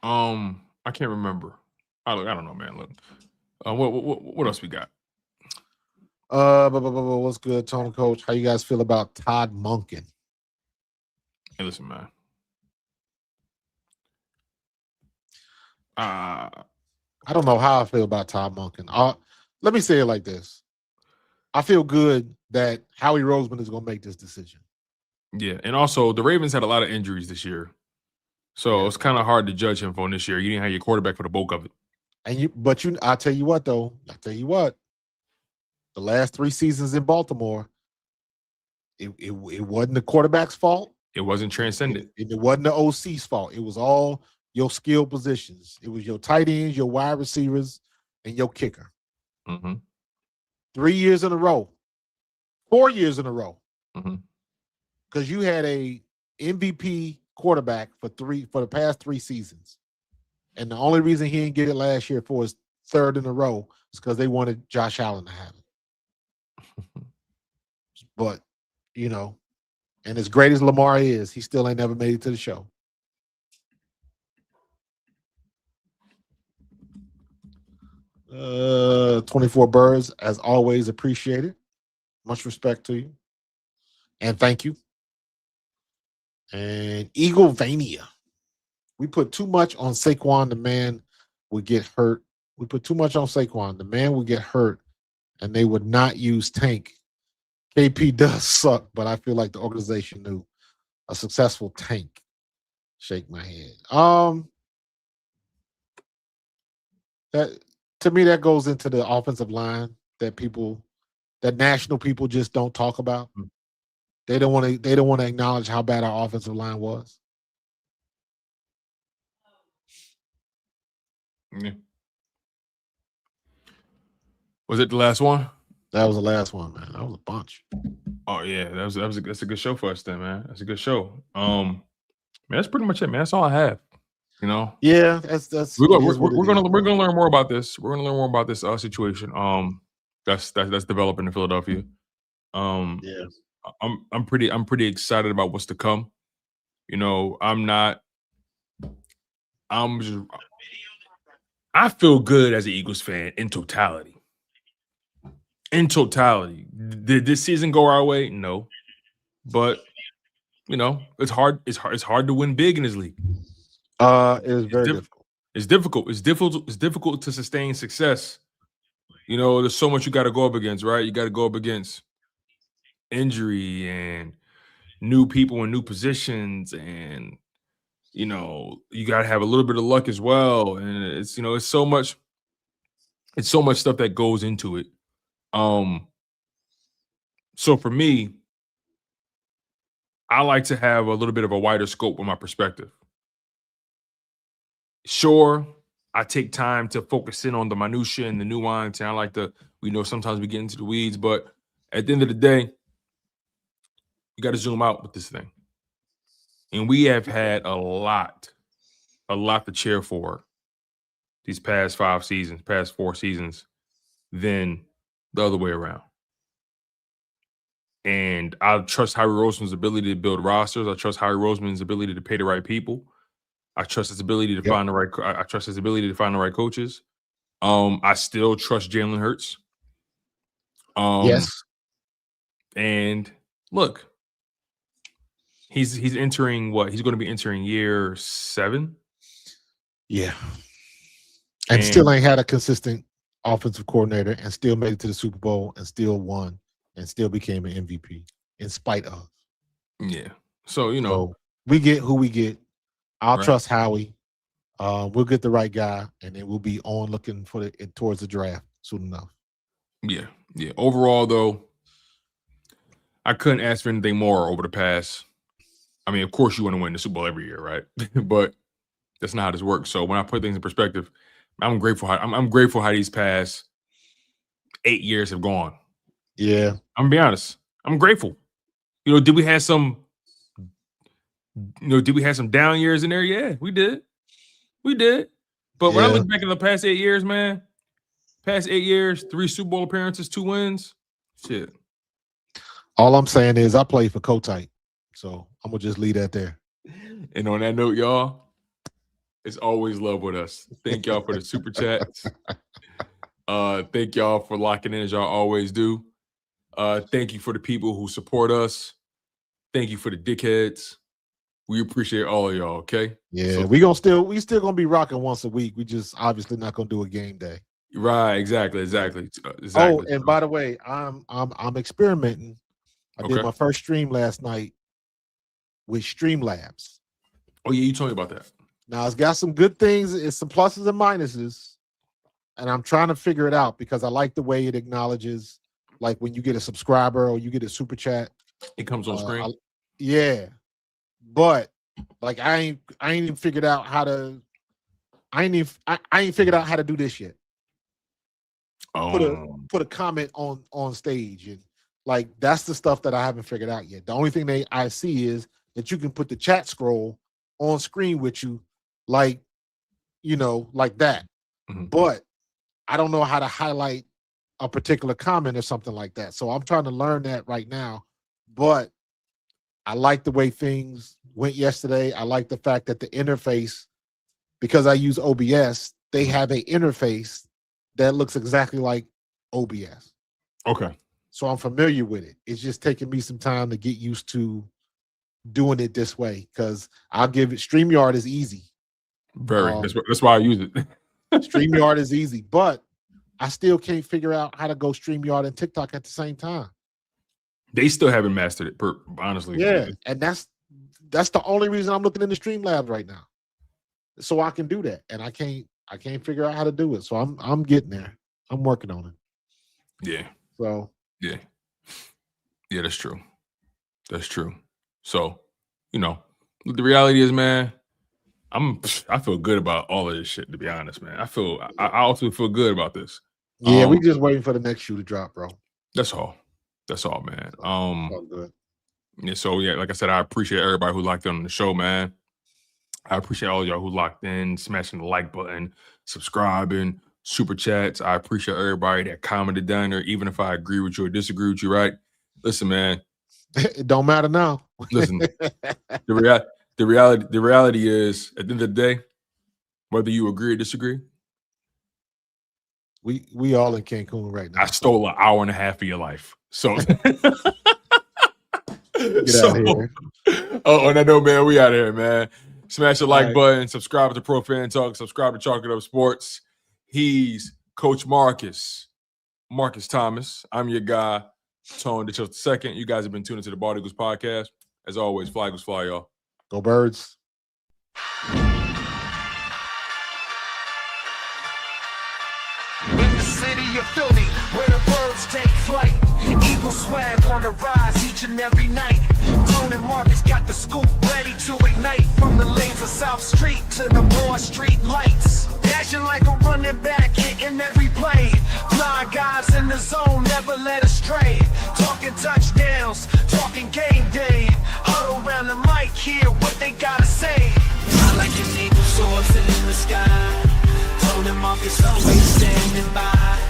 Speaker 3: I can't remember. I don't know, man. Look, what else we got?
Speaker 2: What's good, Tony Coach? How you guys feel about Todd Monken?
Speaker 3: Hey, listen, man.
Speaker 2: I don't know how I feel about Todd Monken. Let me say it like this. I feel good that Howie Roseman is going to make this decision.
Speaker 3: Yeah, and also the Ravens had a lot of injuries this year, so it's kind of hard to judge him for this year. You didn't have your quarterback for the bulk of it.
Speaker 2: And I'll tell you what, though. The last 3 seasons in Baltimore, it wasn't the quarterback's fault.
Speaker 3: It wasn't transcendent.
Speaker 2: It wasn't the OC's fault. It was all your skill positions. It was your tight ends, your wide receivers, and your kicker. 3 years in a row, 4 years in a row, because you had a MVP quarterback for the past 3 seasons, and the only reason he didn't get it last year for his 3rd in a row is because they wanted Josh Allen to have it. But and as great as Lamar is, he still ain't never made it to the show. Uh, 24 Birds, as always, appreciated. Much respect to you. And thank you. And Eaglevania. We put too much on Saquon. The man would get hurt. We put too much on Saquon. The man would get hurt, and they would not use Tank. KP does suck, but I feel like the organization knew a successful Tank. Shake my head. That to me, that goes into the offensive line that national people just don't talk about. They don't want to acknowledge how bad our offensive line was.
Speaker 3: Yeah. Was it the last one?
Speaker 2: That was the last one, man. That was a bunch.
Speaker 3: Oh yeah, that's a good show for us then, man. That's a good show. Man, that's pretty much it, man. That's all I have.
Speaker 2: Yeah, that's
Speaker 3: we're gonna learn more about this. We're gonna learn more about this situation. That's developing in Philadelphia.
Speaker 2: Yeah.
Speaker 3: I'm pretty excited about what's to come. I feel good as an Eagles fan in totality. Did this season go our way? No, but it's hard. It's hard to win big in this league.
Speaker 2: It is very difficult.
Speaker 3: It's difficult. It's difficult to sustain success. There's so much you got to go up against, right? You got to go up against injury and new people in new positions, and you got to have a little bit of luck as well. And it's so much stuff that goes into it. So for me, I like to have a little bit of a wider scope with my perspective. Sure, I take time to focus in on the minutia and the nuance, and I like to, sometimes we get into the weeds, but at the end of the day, you got to zoom out with this thing. And we have had a lot to cheer for these past 4 seasons than the other way around. And I trust Howie Roseman's ability to build rosters. I trust Howie Roseman's ability to pay the right people. I trust his ability to find the right. I trust his ability to find the right coaches. I still trust Jalen Hurts.
Speaker 2: Yes.
Speaker 3: And look, he's entering what? He's going to be entering year 7.
Speaker 2: Yeah. And still ain't had a consistent offensive coordinator, and still made it to the Super Bowl, and still won, and still became an MVP in spite of.
Speaker 3: Yeah. So
Speaker 2: we get who we get. I'll trust Howie. We'll get the right guy, and then we'll be on looking for towards the draft soon enough.
Speaker 3: Yeah. Overall, though, I couldn't ask for anything more over the past. I mean, of course, you want to win the Super Bowl every year, right? But that's not how this works. So when I put things in perspective, I'm grateful. I'm grateful how these past 8 years have gone.
Speaker 2: Yeah,
Speaker 3: I'm gonna be honest. I'm grateful. Did we have some? Did we have some down years in there? Yeah, we did. But when I look back at the past 8 years, man, 3 Super Bowl appearances, 2 wins. Shit.
Speaker 2: All I'm saying is I played for Kotite, so I'm gonna just leave that there.
Speaker 3: And on that note, y'all, it's always love with us. Thank y'all for the super chats. Thank y'all for locking in as y'all always do. Thank you for the people who support us. Thank you for the dickheads. We appreciate all of y'all. Okay.
Speaker 2: Yeah,
Speaker 3: So,
Speaker 2: we still gonna be rocking once a week. We just obviously not gonna do a game day.
Speaker 3: right. Exactly.
Speaker 2: Oh, and by the way, I'm experimenting. I did
Speaker 3: Okay.
Speaker 2: my first stream last night with Streamlabs.
Speaker 3: Oh yeah, you told me about that.
Speaker 2: Now it's got some good things. It's some pluses and minuses, and I'm trying to figure it out because I like the way it acknowledges, like when you get a subscriber or you get a super chat.
Speaker 3: It comes on screen.
Speaker 2: Yeah, but like I ain't even figured out how to. I ain't figured out how to do this yet. Put a comment on stage, and like that's the stuff that I haven't figured out yet. The only thing I see is that you can put the chat scroll on screen with you, like like that.
Speaker 3: Mhm.
Speaker 2: But I don't know how to highlight a particular comment or something like that. So I'm trying to learn that right now. But I like the way things went yesterday. I like the fact that the interface, because I use OBS, they have an interface that looks exactly like OBS.
Speaker 3: Okay.
Speaker 2: So I'm familiar with it. It's just taking me some time to get used to doing it this way, because I'll give it, StreamYard is easy.
Speaker 3: Very. That's why I use it.
Speaker 2: StreamYard is easy, but I still can't figure out how to go StreamYard and TikTok at the same time.
Speaker 3: They still haven't mastered it, honestly.
Speaker 2: Yeah, and that's the only reason I'm looking into Streamlabs right now, so I can do that, and I can't figure out how to do it. So I'm getting there. I'm working on it.
Speaker 3: Yeah.
Speaker 2: So
Speaker 3: yeah, that's true. That's true. So, the reality is, man, I feel good about all of this shit, to be honest, man. I also feel good about this.
Speaker 2: Yeah, we just waiting for the next shoe to drop, bro.
Speaker 3: That's all, man.
Speaker 2: All good.
Speaker 3: Yeah, so yeah, like I said, I appreciate everybody who locked in on the show, man. I appreciate all y'all who locked in, smashing the like button, subscribing, super chats. I appreciate everybody that commented down there, even if I agree with you or disagree with you, right? Listen, man.
Speaker 2: It don't matter now.
Speaker 3: Listen, the reality is, at the end of the day, whether you agree or disagree,
Speaker 2: we all in Cancun right now.
Speaker 3: I stole an hour and a half of your life. So,
Speaker 2: Get out of here.
Speaker 3: Oh, and I know, man, we out here, man. Smash the like button, subscribe to Pro Fan Talk, subscribe to Chalk It Up Sports. He's Coach Marcus Thomas. I'm your guy, Tone DeChills II. You guys have been tuned into the Bald Eagles podcast. As always, fly Eagles fly, y'all.
Speaker 2: Go Birds.
Speaker 1: In the city of Philly, where the birds take flight, Eagle swag on the rise each and every night. Tone and Marcus got the scoop ready to ignite, from the lanes of South Street to the Moore Street lights. Dashing like a running back, hitting every play. Flying guys in the zone, never led astray. Talking touchdowns, talking game day. Huddle around the mic, hear what they gotta say. Fly like an eagle soaring in the sky. Tone and Marcus always standing by.